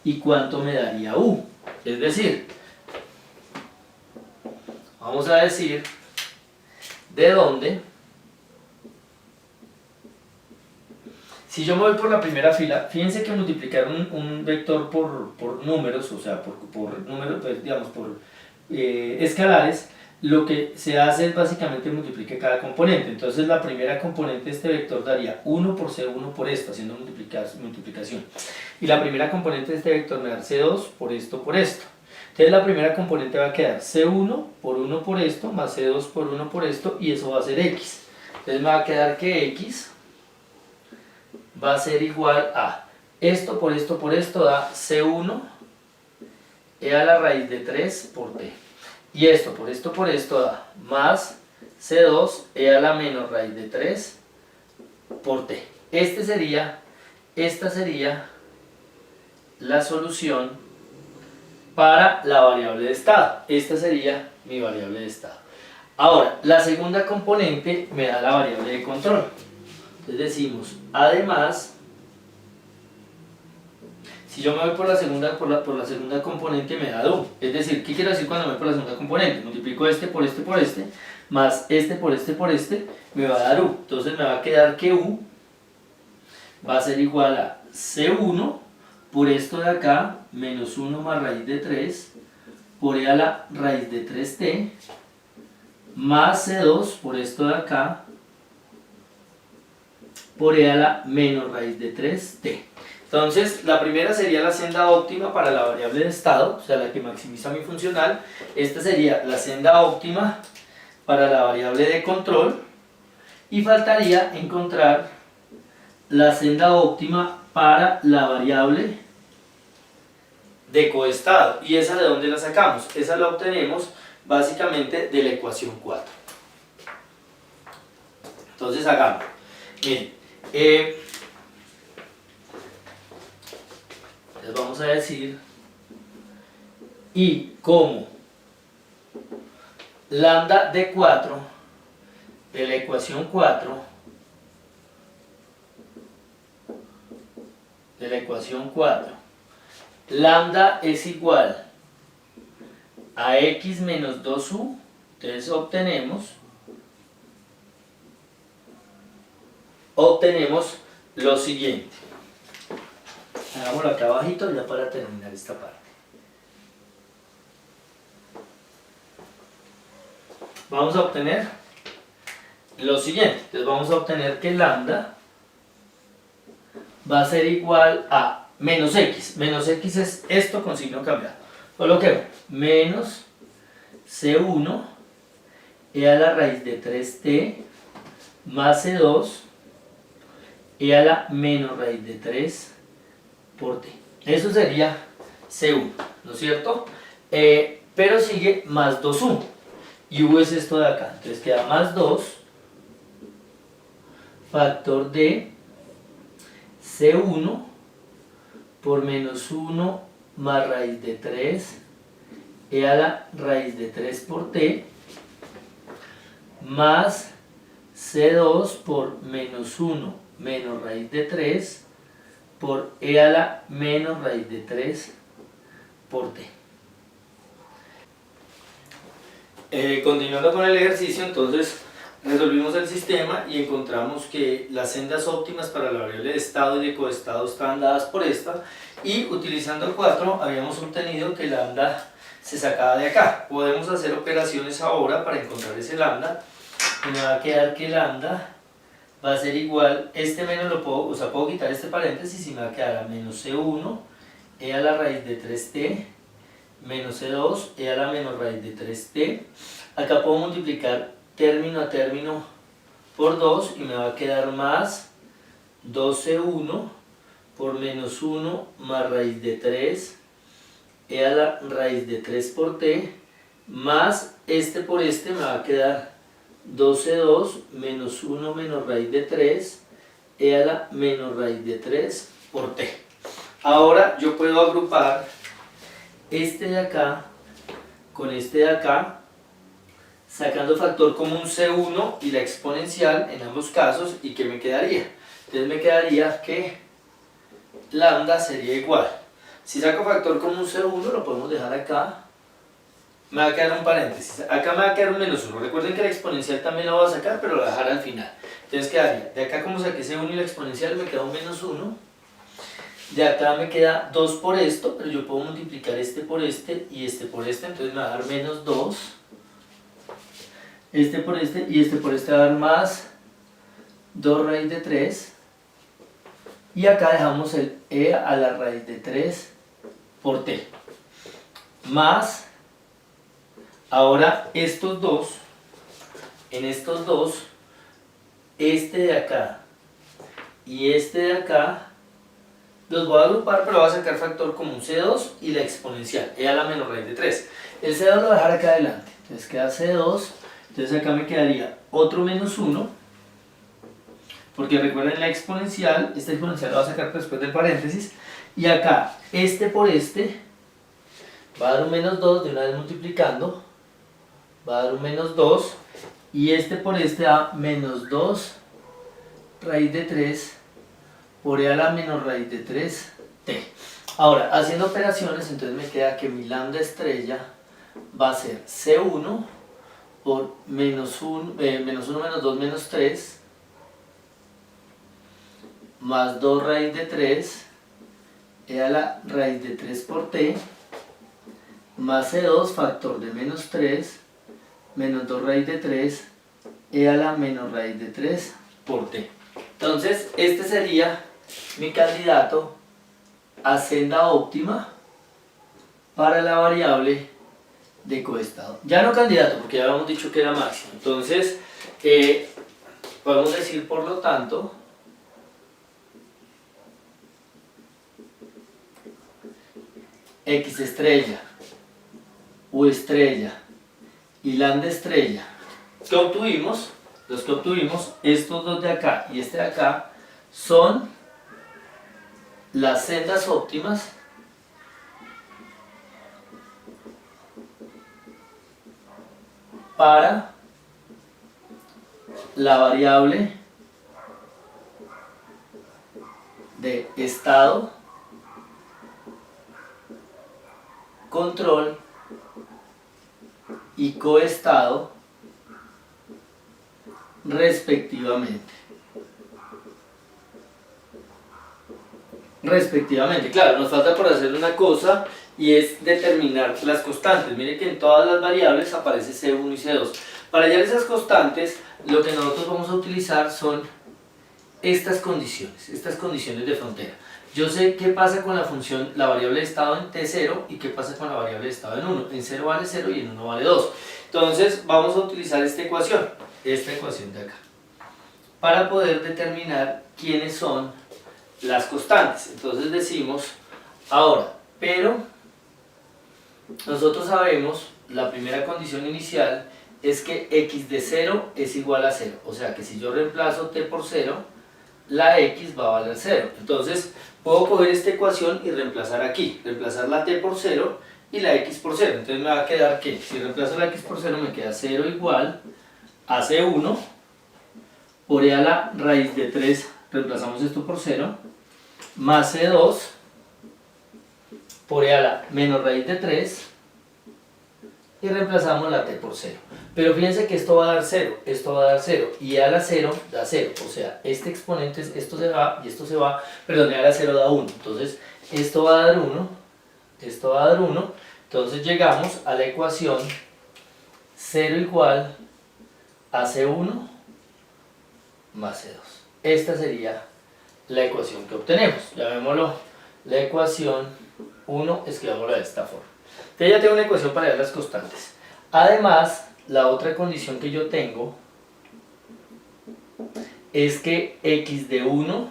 y cuánto me daría u. Es decir, vamos a decir de dónde, si yo me voy por la primera fila, fíjense que multiplicar un vector por números, o sea, por números, pues, digamos, por escalares, lo que se hace es básicamente multiplicar cada componente. Entonces la primera componente de este vector daría 1 por C1 por esto, haciendo multiplicación. Y la primera componente de este vector me da C2 por esto por esto. Entonces la primera componente va a quedar C1 por 1 por esto, más C2 por 1 por esto, y eso va a ser X. Entonces me va a quedar que X va a ser igual a esto por esto da C1 e a la raíz de 3 por t. Y esto por esto da más C2 e a la menos raíz de 3 por t. Esta sería la solución para la variable de estado. Esta sería mi variable de estado. Ahora, la segunda componente me da la variable de control. Entonces decimos, además, si yo me voy por la segunda componente me da u. Es decir, ¿qué quiero decir cuando me voy por la segunda componente? Multiplico este, más este por este, me va a dar u. Entonces me va a quedar que u va a ser igual a C1 por esto de acá, menos 1 más raíz de 3, por e a la raíz de 3t, más C2 por esto de acá, por e a la menos raíz de 3t. Entonces, la primera sería la senda óptima para la variable de estado, o sea, la que maximiza mi funcional. Esta sería la senda óptima para la variable de control. Y faltaría encontrar la senda óptima para la variable de coestado. ¿Y esa de dónde la sacamos? Esa la obtenemos básicamente de la ecuación 4. Entonces, hagamos. Miren, les vamos a decir, y como lambda de 4 de la ecuación 4 lambda es igual a x menos 2u, entonces obtenemos lo siguiente. Hagámoslo acá abajito ya para terminar esta parte. Vamos a obtener lo siguiente. Entonces vamos a obtener que lambda va a ser igual a menos x. Menos x es esto con signo cambiado. Coloquemos menos c1 e a la raíz de 3t más c2 e a la menos raíz de 3 por t. Eso sería c1, ¿no es cierto? Pero sigue más 2u. Y u es esto de acá. Entonces queda más 2 factor de c1 por menos 1 más raíz de 3 e a la raíz de 3 por t más c2 por menos 1 menos raíz de 3 por e a la menos raíz de 3 por t. Continuando con el ejercicio, entonces resolvimos el sistema y encontramos que las sendas óptimas para la variable de estado y de coestado están dadas por esta, y utilizando el 4 habíamos obtenido que lambda se sacaba de acá. Podemos hacer operaciones ahora para encontrar ese lambda y me va a quedar que lambda va a ser igual, este menos lo puedo, o sea, puedo quitar este paréntesis y me va a quedar a menos c1 e a la raíz de 3t menos c2 e a la menos raíz de 3t. Acá puedo multiplicar término a término por 2 y me va a quedar más 2c1 por menos 1 más raíz de 3 e a la raíz de 3 por t más este por este me va a quedar 2c2 menos 1 menos raíz de 3 e a la menos raíz de 3 por t. Ahora yo puedo agrupar este de acá con este de acá, sacando factor común c1 y la exponencial en ambos casos. ¿Y qué me quedaría? Entonces me quedaría que lambda sería igual, si saco factor común c1 lo podemos dejar acá, me va a quedar un paréntesis, acá me va a quedar un menos 1, recuerden que la exponencial también la voy a sacar pero la voy a dejar al final. Entonces quedaría, de acá como saqué c1 y la exponencial me queda un menos 1, de acá me queda 2 por esto, pero yo puedo multiplicar este por este y este por este, entonces me va a dar menos 2, este por este y este por este va a dar más 2 raíz de 3, y acá dejamos el e a la raíz de 3 por t, más, ahora estos dos, en estos dos, este de acá y este de acá, los voy a agrupar, pero voy a sacar factor común c2 y la exponencial, e a la menos raíz de 3. El c2 lo voy a dejar acá adelante, entonces queda c2, entonces acá me quedaría otro menos 1, porque recuerden la exponencial, esta exponencial la voy a sacar después del paréntesis, y acá este por este va a dar un menos 2 de una vez multiplicando, va a dar un menos 2, y este por este da menos 2 raíz de 3 por e a la menos raíz de 3t. Ahora, haciendo operaciones, entonces me queda que mi lambda estrella va a ser c1 por menos 1 menos 2 menos 3 más 2 raíz de 3 e a la raíz de 3 por t más c2 factor de menos 3 menos 2 raíz de 3 e a la menos raíz de 3 por t. Entonces este sería mi candidato a senda óptima para la variable de coestado. Ya no candidato, porque ya habíamos dicho que era máximo. Entonces podemos decir por lo tanto x estrella, u estrella y lambda estrella que obtuvimos, los que obtuvimos, estos dos de acá y este de acá, son las sendas óptimas para la variable de estado, control y coestado respectivamente. respectivamente. Claro, nos falta por hacer una cosa y es determinar las constantes. Mire que en todas las variables aparece C1 y C2. Para hallar esas constantes, lo que nosotros vamos a utilizar son estas condiciones de frontera. Yo sé qué pasa con la función, la variable de estado en T0 y qué pasa con la variable de estado en 1. En 0 vale 0 y en 1 vale 2. Entonces vamos a utilizar esta ecuación de acá, para poder determinar quiénes son las constantes. Entonces decimos, ahora, pero nosotros sabemos, la primera condición inicial es que x de 0 es igual a 0. O sea que si yo reemplazo t por 0, la x va a valer 0. Entonces puedo coger esta ecuación y reemplazar aquí. Reemplazar la t por 0 y la x por 0. Entonces me va a quedar que si reemplazo la x por 0 me queda 0 igual a c1 por e a la raíz de 3, reemplazamos esto por 0, más c2 por e a la menos raíz de 3 y reemplazamos la t por 0. Pero fíjense que esto va a dar 0, esto va a dar 0 y e a la 0 da 0, o sea, este exponente, esto se va y esto se va, perdón, e a la 0 da 1, entonces esto va a dar 1, esto va a dar 1, entonces llegamos a la ecuación 0 igual a c1 más c2. Esta sería la ecuación que obtenemos. Llamémoslo la ecuación 1, escribámosla de esta forma. Entonces ya tengo una ecuación para ver las constantes. Además, la otra condición que yo tengo es que x de 1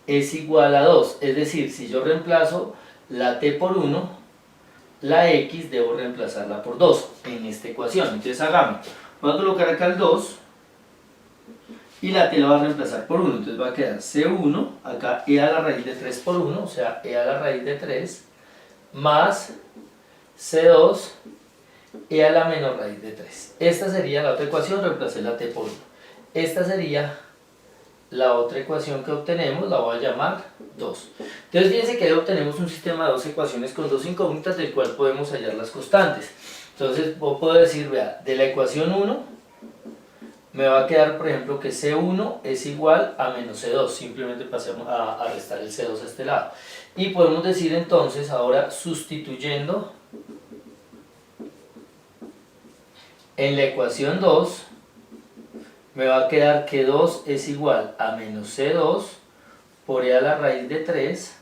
es igual a 2. Es decir, si yo reemplazo la t por 1, la x debo reemplazarla por 2 en esta ecuación. Entonces hagamos. Voy a colocar acá el 2 y la t la va a reemplazar por 1. Entonces va a quedar c1, acá e a la raíz de 3 por 1, o sea, e a la raíz de 3, más c2 e a la menor raíz de 3. Esta sería la otra ecuación, reemplacé la t por 1. Esta sería la otra ecuación que obtenemos, la voy a llamar 2. Entonces fíjense que ahí obtenemos un sistema de dos ecuaciones con dos incógnitas del cual podemos hallar las constantes. Entonces puedo decir, vea, de la ecuación 1 me va a quedar, por ejemplo, que C1 es igual a menos C2, simplemente pasemos a restar el C2 a este lado. Y podemos decir entonces, ahora sustituyendo en la ecuación 2, me va a quedar que 2 es igual a menos C2 por e a la raíz de 3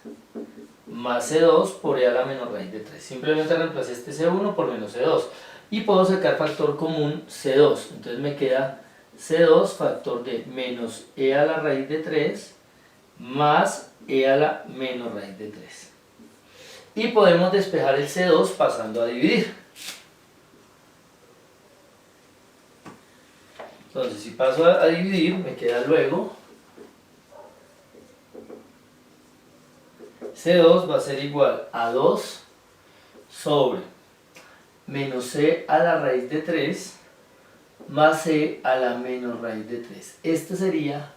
más C2 por e a la menor raíz de 3. Simplemente reemplacé este C1 por menos C2 y puedo sacar factor común C2. Entonces me queda C2 factor de menos e a la raíz de 3 más e a la menor raíz de 3. Y podemos despejar el C2 pasando a dividir. Entonces si paso a dividir me queda luego C2 va a ser igual a 2 sobre menos c a la raíz de 3 más c a la menor raíz de 3. Esta sería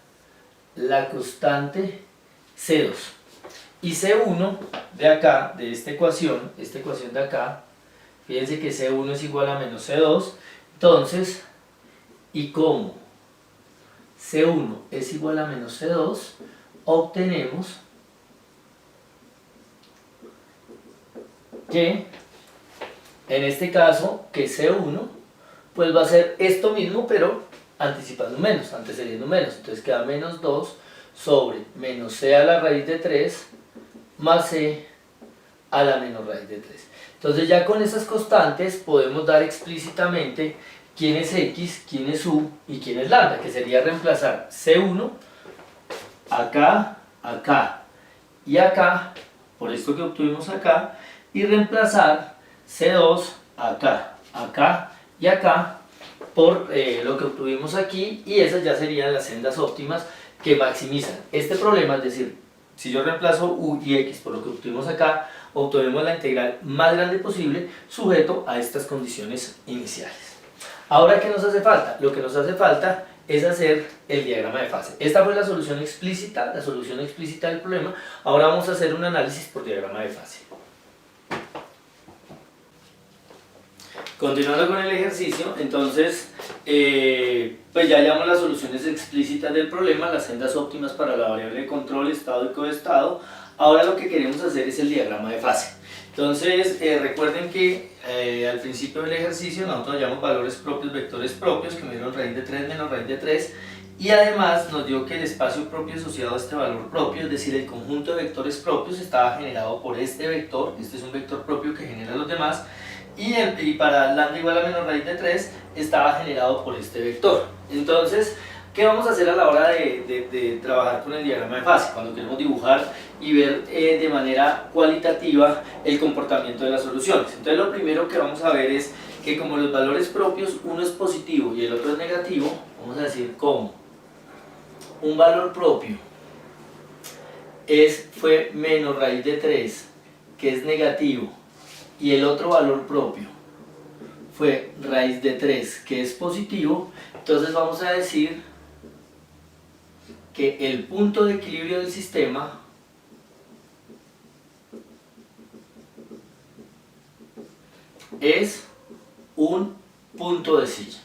la constante C2. Y C1 de acá, de esta ecuación de acá, fíjense que C1 es igual a menos C2, entonces, y como C1 es igual a menos C2, obtenemos que, en este caso, que C1 pues va a ser esto mismo, pero anticipando menos, antecediendo menos. Entonces queda menos 2 sobre menos c a la raíz de 3 más c a la menor raíz de 3. Entonces ya con esas constantes podemos dar explícitamente quién es x, quién es u y quién es lambda, que sería reemplazar c1 acá, acá y acá, por esto que obtuvimos acá, y reemplazar c2 acá, acá y acá por lo que obtuvimos aquí, y esas ya serían las sendas óptimas que maximizan este problema. Es decir, si yo reemplazo u y x por lo que obtuvimos acá, obtenemos la integral más grande posible sujeto a estas condiciones iniciales. Ahora, ¿qué nos hace falta? Lo que nos hace falta es hacer el diagrama de fase. Esta fue la solución explícita del problema. Ahora vamos a hacer un análisis por diagrama de fase. Continuando con el ejercicio, entonces pues ya hallamos las soluciones explícitas del problema, las sendas óptimas para la variable de control, estado y coestado. Ahora lo que queremos hacer es el diagrama de fase. Entonces, recuerden que al principio del ejercicio nosotros hallamos valores propios, vectores propios, que me dieron raíz de 3 menos raíz de 3, y además nos dio que el espacio propio asociado a este valor propio, es decir, el conjunto de vectores propios, estaba generado por este vector. Este es un vector propio que genera los demás, y para lambda igual a menos raíz de 3 estaba generado por este vector. Entonces, ¿qué vamos a hacer a la hora de trabajar con el diagrama de fase? Cuando queremos dibujar y ver de manera cualitativa el comportamiento de las soluciones. Entonces lo primero que vamos a ver es que como los valores propios, uno es positivo y el otro es negativo, vamos a decir como un valor propio fue menos raíz de 3, que es negativo, y el otro valor propio fue raíz de 3, que es positivo, entonces vamos a decir que el punto de equilibrio del sistema es un punto de silla.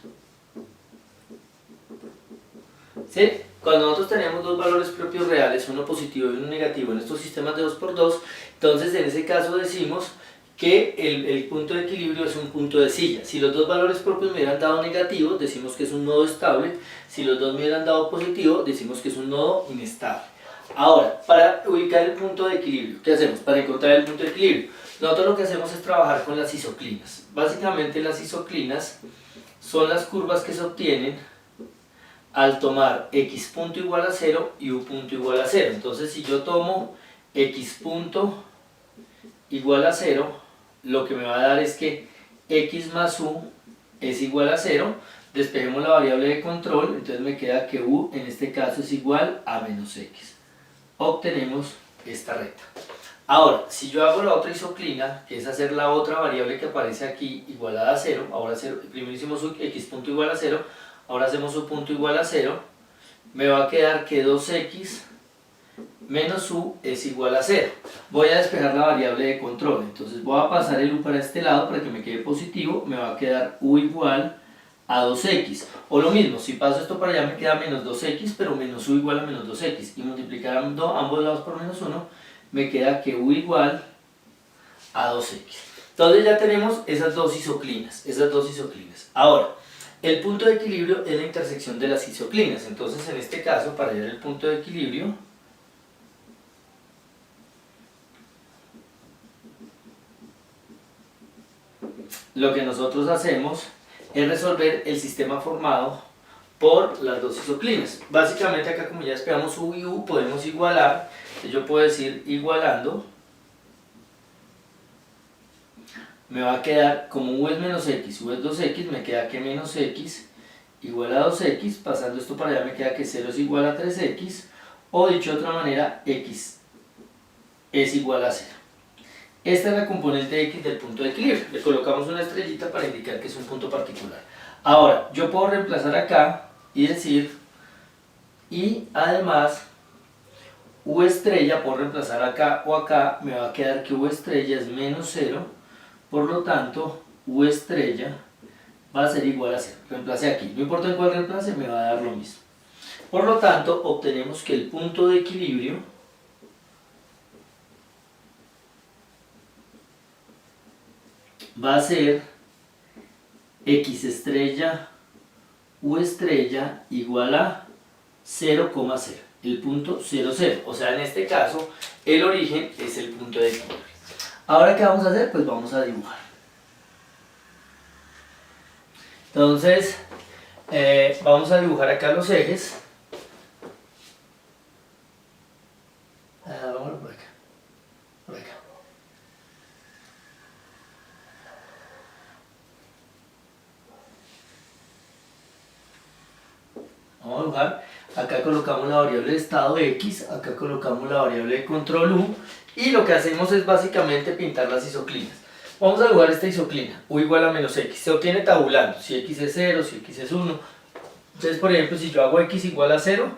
¿Sí? Cuando nosotros tenemos dos valores propios reales, uno positivo y uno negativo en estos sistemas de 2×2, entonces en ese caso decimos que el punto de equilibrio es un punto de silla. Si los dos valores propios me hubieran dado negativos, decimos que es un nodo estable. Si los dos me hubieran dado positivo, decimos que es un nodo inestable. Ahora, para ubicar el punto de equilibrio, ¿qué hacemos? Para encontrar el punto de equilibrio, nosotros lo que hacemos es trabajar con las isoclinas. Básicamente las isoclinas son las curvas que se obtienen al tomar x punto igual a 0 y u punto igual a 0. Entonces, si yo tomo x punto igual a 0, lo que me va a dar es que x más u es igual a 0. Despejemos la variable de control, entonces me queda que u en este caso es igual a menos x. Obtenemos esta recta. Ahora, si yo hago la otra isoclina, que es hacer la otra variable que aparece aquí igualada a 0, ahora 0, primero hicimos x punto igual a 0, ahora hacemos u punto igual a 0, me va a quedar que 2x menos u es igual a 0. Voy a despejar la variable de control, entonces voy a pasar el u para este lado para que me quede positivo, me va a quedar u igual a 2x, o lo mismo, si paso esto para allá me queda menos 2x, pero menos u igual a menos 2x, y multiplicando ambos lados por menos 1, me queda que u igual a 2x. Entonces ya tenemos esas dos isoclinas. Ahora, el punto de equilibrio es la intersección de las isoclinas. Entonces en este caso, para hallar el punto de equilibrio, lo que nosotros hacemos es resolver el sistema formado por las dos isoclinas. Básicamente acá, como ya despegamos u y u, podemos igualar. Entonces yo puedo decir igualando, me va a quedar, como u es menos x, u es 2x, me queda que menos x igual a 2x, pasando esto para allá me queda que 0 es igual a 3x, o dicho de otra manera, x es igual a 0. Esta es la componente x del punto de equilibrio. Le colocamos una estrellita para indicar que es un punto particular. Ahora, yo puedo reemplazar acá y decir, y además, u estrella, puedo reemplazar acá o acá, me va a quedar que u estrella es menos 0, por lo tanto, u estrella va a ser igual a 0. Reemplace aquí, no importa en cuál reemplace, me va a dar lo mismo. Por lo tanto, obtenemos que el punto de equilibrio va a ser x estrella u estrella igual a 0,0, el punto 0, 0. O sea, en este caso, el origen es el punto de equilibrio. Ahora, ¿qué vamos a hacer? Pues vamos a dibujar. Entonces, vamos a dibujar acá los ejes. Vamos por acá. Por acá. Vamos a dibujar. Acá colocamos la variable de estado x, acá colocamos la variable de control u, y lo que hacemos es básicamente pintar las isoclinas. Vamos a dibujar esta isoclina, u igual a menos x, se obtiene tabulando, si x es 0, si x es 1. Entonces, por ejemplo, si yo hago x igual a 0,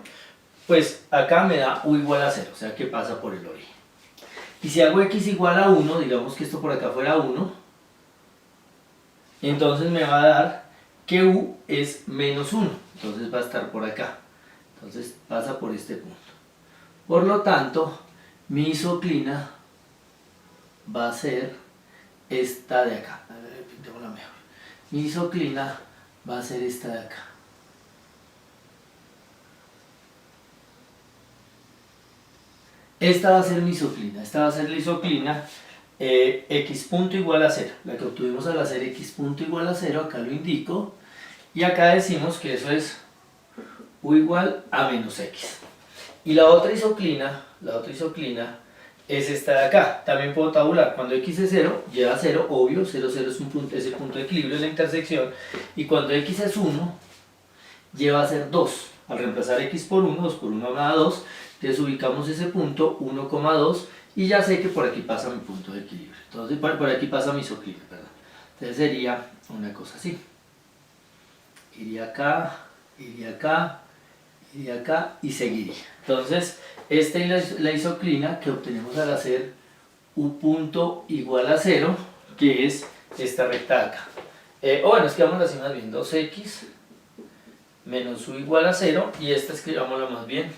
pues acá me da u igual a 0, o sea que pasa por el origen. Y si hago x igual a 1, digamos que esto por acá fuera 1, entonces me va a dar que u es menos 1, entonces va a estar por acá, entonces pasa por este punto. Por lo tanto, mi isoclina va a ser esta de acá. A ver, pintémosla mejor. Mi isoclina va a ser esta de acá. Esta va a ser mi isoclina, esta va a ser la isoclina x punto igual a 0, la que obtuvimos al hacer x punto igual a 0, acá lo indico, y acá decimos que eso es u igual a menos x. Y la otra isoclina es esta de acá, también puedo tabular, cuando x es 0, lleva a 0, obvio, 0, 0 es, es el punto de equilibrio de la intersección, y cuando x es 1, lleva a ser 2, al reemplazar x por 1, 2 por 1 da 2, entonces ubicamos ese punto, 1,2, y ya sé que por aquí pasa mi punto de equilibrio. Entonces por aquí pasa mi isoclina, perdón. Entonces sería una cosa así. Iría acá, iría acá, iría acá y seguiría. Entonces esta es la isoclina que obtenemos al hacer u punto igual a 0, que es esta recta de acá. O bueno, escribámosla así más bien, 2x menos u igual a 0, y esta escribámosla más bien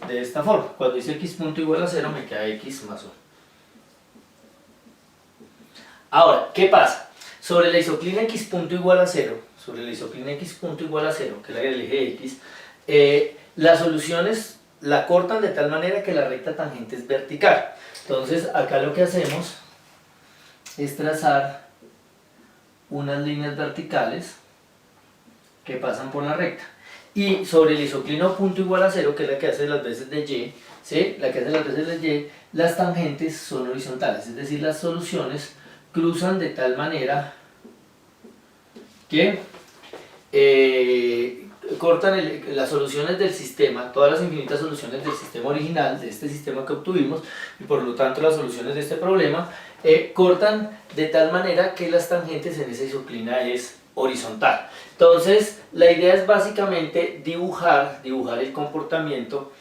de esta forma. Cuando dice x punto igual a 0 me queda x más 1. Ahora, ¿qué pasa? Sobre la isoclina x punto igual a 0, sobre la isoclina x punto igual a 0, que es la del eje x, las soluciones la cortan de tal manera que la recta tangente es vertical. Entonces acá lo que hacemos es trazar unas líneas verticales que pasan por la recta. Y sobre el isoclino punto igual a 0, que es la que hace las veces de y, ¿sí? La que hace las veces de y, las tangentes son horizontales, es decir, las soluciones cruzan de tal manera que cortan las soluciones del sistema, todas las infinitas soluciones del sistema original, de este sistema que obtuvimos, y por lo tanto las soluciones de este problema, cortan de tal manera que las tangentes en esa isoclina es horizontal. Entonces la idea es básicamente dibujar el comportamiento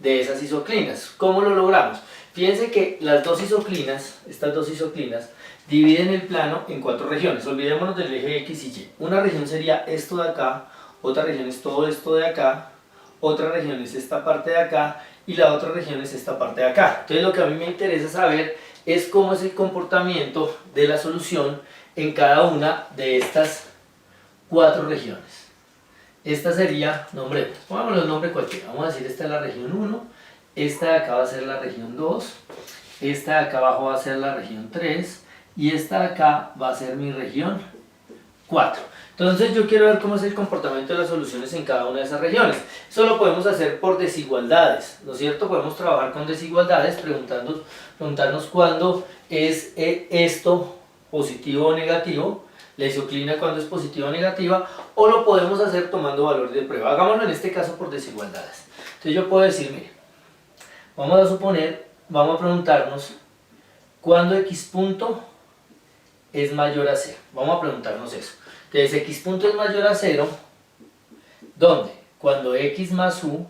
de esas isoclinas. ¿Cómo lo logramos? Fíjense que las dos isoclinas, estas dos isoclinas, dividen el plano en 4 regiones. Olvidémonos del eje x y y. Una región sería esto de acá, otra región es todo esto de acá, otra región es esta parte de acá, y la otra región es esta parte de acá. Entonces lo que a mí me interesa saber es cómo es el comportamiento de la solución en cada una de estas 4 regiones. Esta sería, pongámosle el nombre cualquiera, vamos a decir esta es la región 1, esta de acá va a ser la región 2, esta de acá abajo va a ser la región 3, y esta de acá va a ser mi región 4. Entonces yo quiero ver cómo es el comportamiento de las soluciones en cada una de esas regiones. Eso lo podemos hacer por desigualdades, ¿no es cierto? Podemos trabajar con desigualdades preguntarnos cuándo es esto positivo o negativo, la isoclina cuando es positiva o negativa, o lo podemos hacer tomando valores de prueba. Hagámoslo en este caso por desigualdades. Entonces yo puedo decir, mire, vamos a preguntarnos cuándo x punto es mayor a 0. Vamos a preguntarnos eso. Entonces x punto es mayor a 0, ¿dónde? Cuando x más u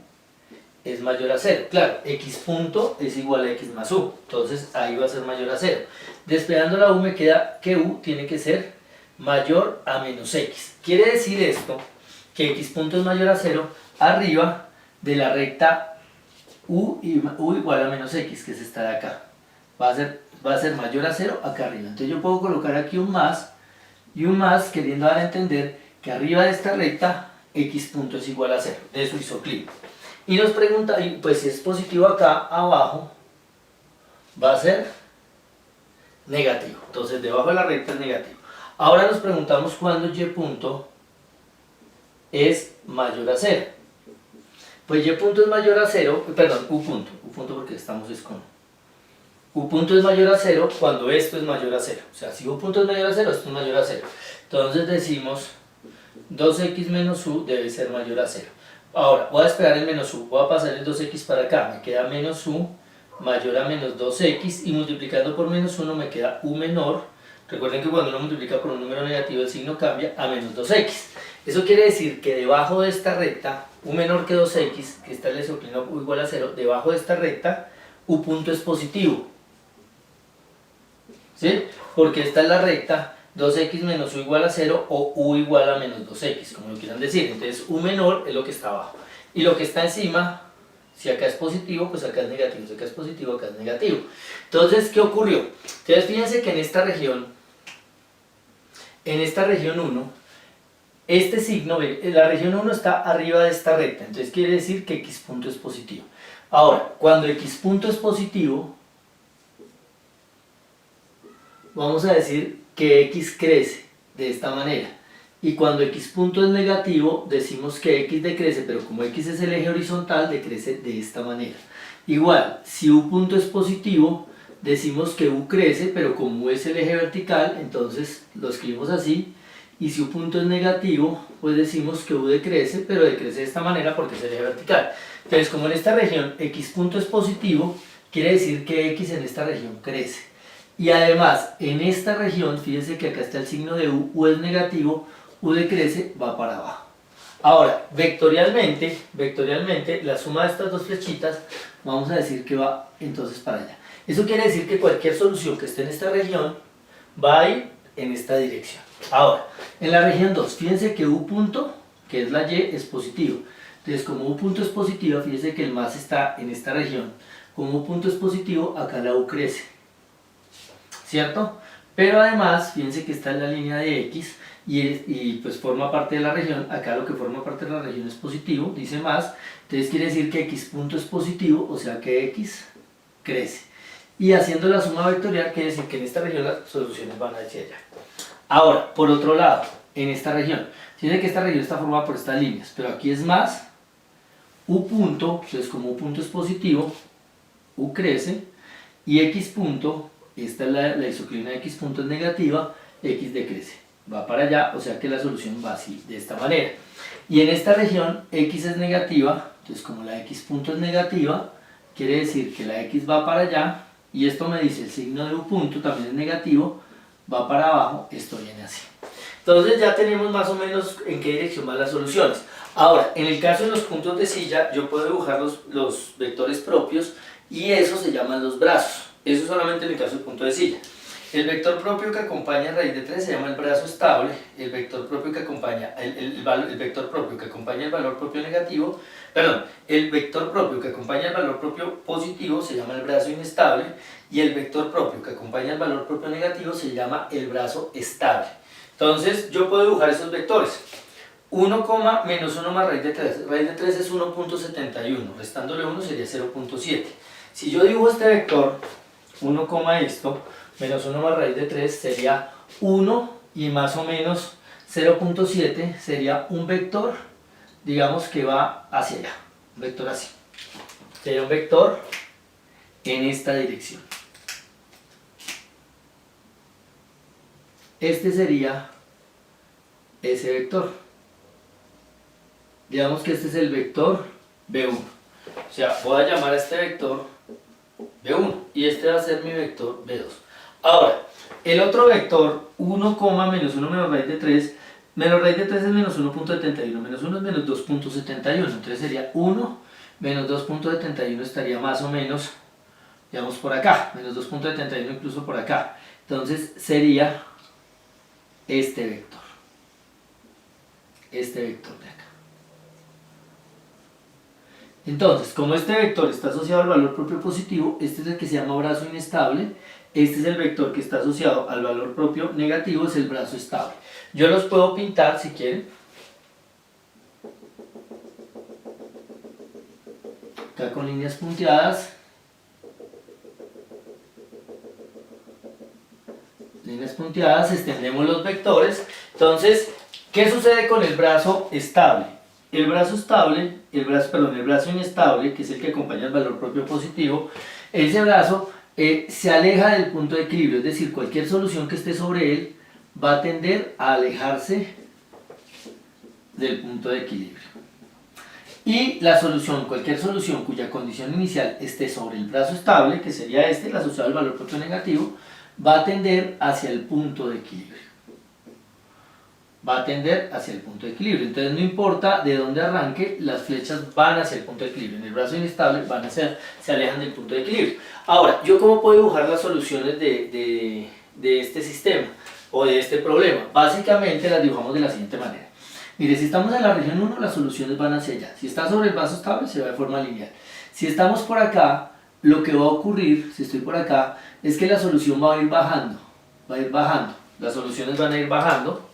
es mayor a 0. Claro, x punto es igual a x más u, entonces ahí va a ser mayor a 0. Despegando la u me queda que u tiene que ser mayor a menos x. Quiere decir esto, que x punto es mayor a 0 arriba de la recta u igual a menos x, que es esta de acá. Va a ser mayor a 0 acá arriba. Entonces yo puedo colocar aquí un más, y un más queriendo dar a entender que arriba de esta recta x punto es igual a 0, de su isoclino. Y nos pregunta, pues si es positivo acá abajo, va a ser negativo. Entonces debajo de la recta es negativo. Ahora nos preguntamos cuándo y punto es mayor a 0. Pues y punto es mayor a 0, perdón, u punto porque estamos es con u punto es mayor a 0 cuando esto es mayor a 0. O sea, si u punto es mayor a 0, esto es mayor a 0. Entonces decimos 2x menos u debe ser mayor a 0. Ahora, voy a despegar el menos u, voy a pasar el 2x para acá, me queda menos u mayor a menos 2x, y multiplicando por menos 1 me queda u menor. Recuerden que cuando uno multiplica por un número negativo el signo cambia a menos 2x. Eso quiere decir que debajo de esta recta, u menor que 2x, que está el isoclino u igual a 0, debajo de esta recta, u punto es positivo. ¿Sí? Porque esta es la recta 2x menos u igual a 0 o u igual a menos 2x, como lo quieran decir. Entonces u menor es lo que está abajo. Y lo que está encima, si acá es positivo, pues acá es negativo. Si acá es positivo, acá es negativo. Entonces, ¿qué ocurrió? Entonces, fíjense que en esta región 1, este signo, la región 1 está arriba de esta recta. Entonces, quiere decir que x punto es positivo. Ahora, cuando x punto es positivo, vamos a decir que x crece de esta manera. Y cuando x punto es negativo, decimos que x decrece, pero como x es el eje horizontal, decrece de esta manera. Igual, si u punto es positivo, decimos que u crece, pero como u es el eje vertical, entonces lo escribimos así. Y si u punto es negativo, pues decimos que u decrece, pero decrece de esta manera porque es el eje vertical. Entonces, como en esta región x punto es positivo, quiere decir que x en esta región crece. Y además, en esta región, fíjense que acá está el signo de u es negativo, u decrece, va para abajo. Ahora, vectorialmente, la suma de estas dos flechitas, vamos a decir que va entonces para allá. Eso quiere decir que cualquier solución que esté en esta región va a ir en esta dirección. Ahora, en la región 2, fíjense que u punto, que es la y, es positivo. Entonces, como u punto es positivo, fíjense que el más está en esta región. Como u punto es positivo, acá la u crece, ¿cierto? Pero además, fíjense que está en la línea de x y pues forma parte de la región. Acá lo que forma parte de la región es positivo, dice más. Entonces quiere decir que x punto es positivo, o sea que x crece. Y haciendo la suma vectorial quiere decir que en esta región las soluciones van hacia allá. Ahora, por otro lado, en esta región, fíjense que esta región está formada por estas líneas, pero aquí es más u punto, entonces como u punto es positivo, u crece, y x punto, esta es la isoclina de x punto es negativa, x decrece, va para allá, o sea que la solución va así, de esta manera. Y en esta región x es negativa, entonces como la x punto es negativa, quiere decir que la x va para allá, y esto me dice el signo de u punto también es negativo, va para abajo, esto viene así. Entonces ya tenemos más o menos en qué dirección van las soluciones. Ahora, en el caso de los puntos de silla, yo puedo dibujar los vectores propios y eso se llaman los brazos. Eso solamente en el caso del punto de silla. El vector propio que acompaña a raíz de 3 se llama el brazo estable. El vector propio que acompaña el vector propio que acompaña el valor propio negativo, perdón, el vector propio que acompaña el valor propio positivo se llama el brazo inestable y el vector propio que acompaña el valor propio negativo se llama el brazo estable. Entonces, yo puedo dibujar esos vectores. 1, menos 1 más raíz de 3. Raíz de 3 es 1.71, restándole 1 sería 0.7. Si yo dibujo este vector, 1, esto, menos 1 más raíz de 3 sería 1 y más o menos 0.7 sería un vector, digamos que va hacia allá, un vector así. Sería un vector en esta dirección. Este sería ese vector. Digamos que este es el vector B1. O sea, voy a llamar a este vector B1 y este va a ser mi vector B2. Ahora, el otro vector 1, menos 1 menos raíz de 3, menos raíz de 3 es menos 1.71, menos 1 es menos 2.71, entonces sería 1 menos 2.71 estaría más o menos, digamos por acá, menos 2.71 incluso por acá, entonces sería este vector de acá. Entonces, como este vector está asociado al valor propio positivo, este es el que se llama brazo inestable, este es el vector que está asociado al valor propio negativo, es el brazo estable. Yo los puedo pintar si quieren. Acá con líneas punteadas. Líneas punteadas, extendemos los vectores. Entonces, ¿qué sucede con el brazo estable? El brazo inestable, que es el que acompaña el valor propio positivo, ese brazo se aleja del punto de equilibrio, es decir, cualquier solución que esté sobre él va a tender a alejarse del punto de equilibrio. Y la solución, cualquier solución cuya condición inicial esté sobre el brazo estable, que sería este, el asociado al valor propio negativo, va a tender hacia el punto de equilibrio. Va a tender hacia el punto de equilibrio. Entonces no importa de dónde arranque, las flechas van hacia el punto de equilibrio. En el brazo inestable se alejan del punto de equilibrio. Ahora, ¿yo cómo puedo dibujar las soluciones de este sistema? o de este problema. Básicamente las dibujamos de la siguiente manera. Mire, si estamos en la región 1, las soluciones van hacia allá. Si está sobre el brazo estable, se va de forma lineal. Si estamos por acá, lo que va a ocurrir, si estoy por acá, es que la solución va a ir bajando. Va a ir bajando. Las soluciones van a ir bajando.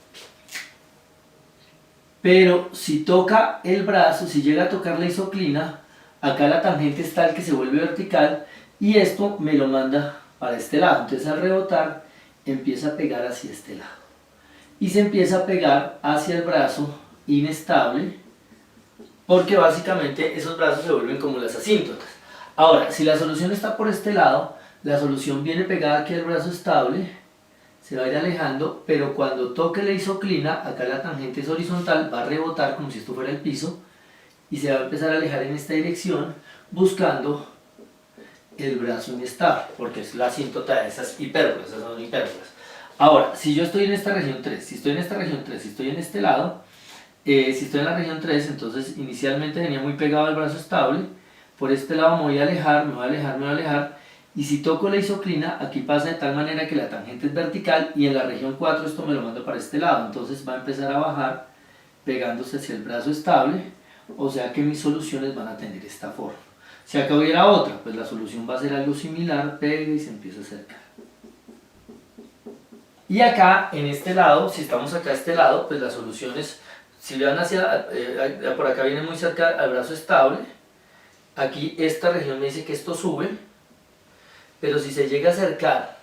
Pero si toca el brazo, si llega a tocar la isoclina, acá la tangente es tal que se vuelve vertical y esto me lo manda para este lado. Entonces al rebotar empieza a pegar hacia este lado. Y se empieza a pegar hacia el brazo inestable porque básicamente esos brazos se vuelven como las asíntotas. Ahora, si la solución está por este lado, la solución viene pegada aquí al brazo estable, se va a ir alejando, pero cuando toque la isoclina, acá la tangente es horizontal, va a rebotar como si esto fuera el piso y se va a empezar a alejar en esta dirección buscando el brazo inestable, porque es la asíntota de esas hipérbolas, esas son hipérbolas. Ahora, si yo estoy en esta región 3, si estoy en esta región 3, si estoy en este lado, si estoy en la región 3, entonces inicialmente venía muy pegado al brazo estable, por este lado me voy a alejar, me voy a alejar, me voy a alejar, y si toco la isoclina, aquí pasa de tal manera que la tangente es vertical y en la región 4 esto me lo manda para este lado, entonces va a empezar a bajar pegándose hacia el brazo estable, o sea que mis soluciones van a tener esta forma. Si acá hubiera otra, pues la solución va a ser algo similar, pega y se empieza a acercar. Y acá, en este lado, si estamos acá a este lado, pues las soluciones, si vean hacia, por acá viene muy cerca al brazo estable, aquí esta región me dice que esto sube, pero si se llega a acercar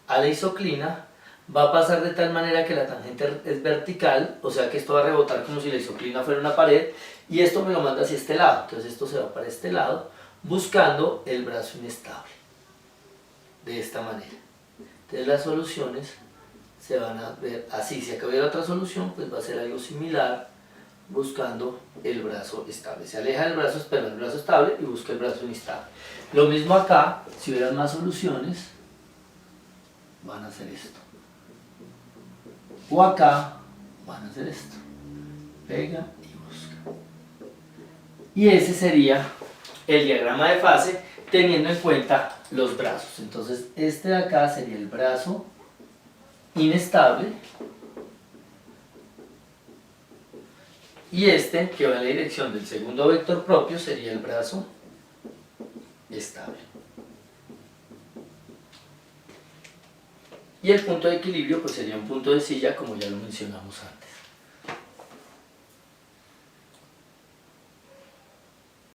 a la isoclina, va a pasar de tal manera que la tangente es vertical, o sea que esto va a rebotar como si la isoclina fuera una pared, y esto me lo manda hacia este lado, entonces esto se va para este lado, buscando el brazo inestable, de esta manera. Entonces las soluciones se van a ver así, si acá hubiera otra solución, pues va a ser algo similar, buscando el brazo estable. Se aleja del brazo, espera el brazo estable y busca el brazo inestable. Lo mismo acá, si hubieran más soluciones, van a hacer esto. O acá, van a hacer esto. Pega y busca. Y ese sería el diagrama de fase teniendo en cuenta los brazos. Entonces, este de acá sería el brazo inestable. Y este, que va en la dirección del segundo vector propio, sería el brazo estable. Y el punto de equilibrio pues sería un punto de silla, como ya lo mencionamos antes.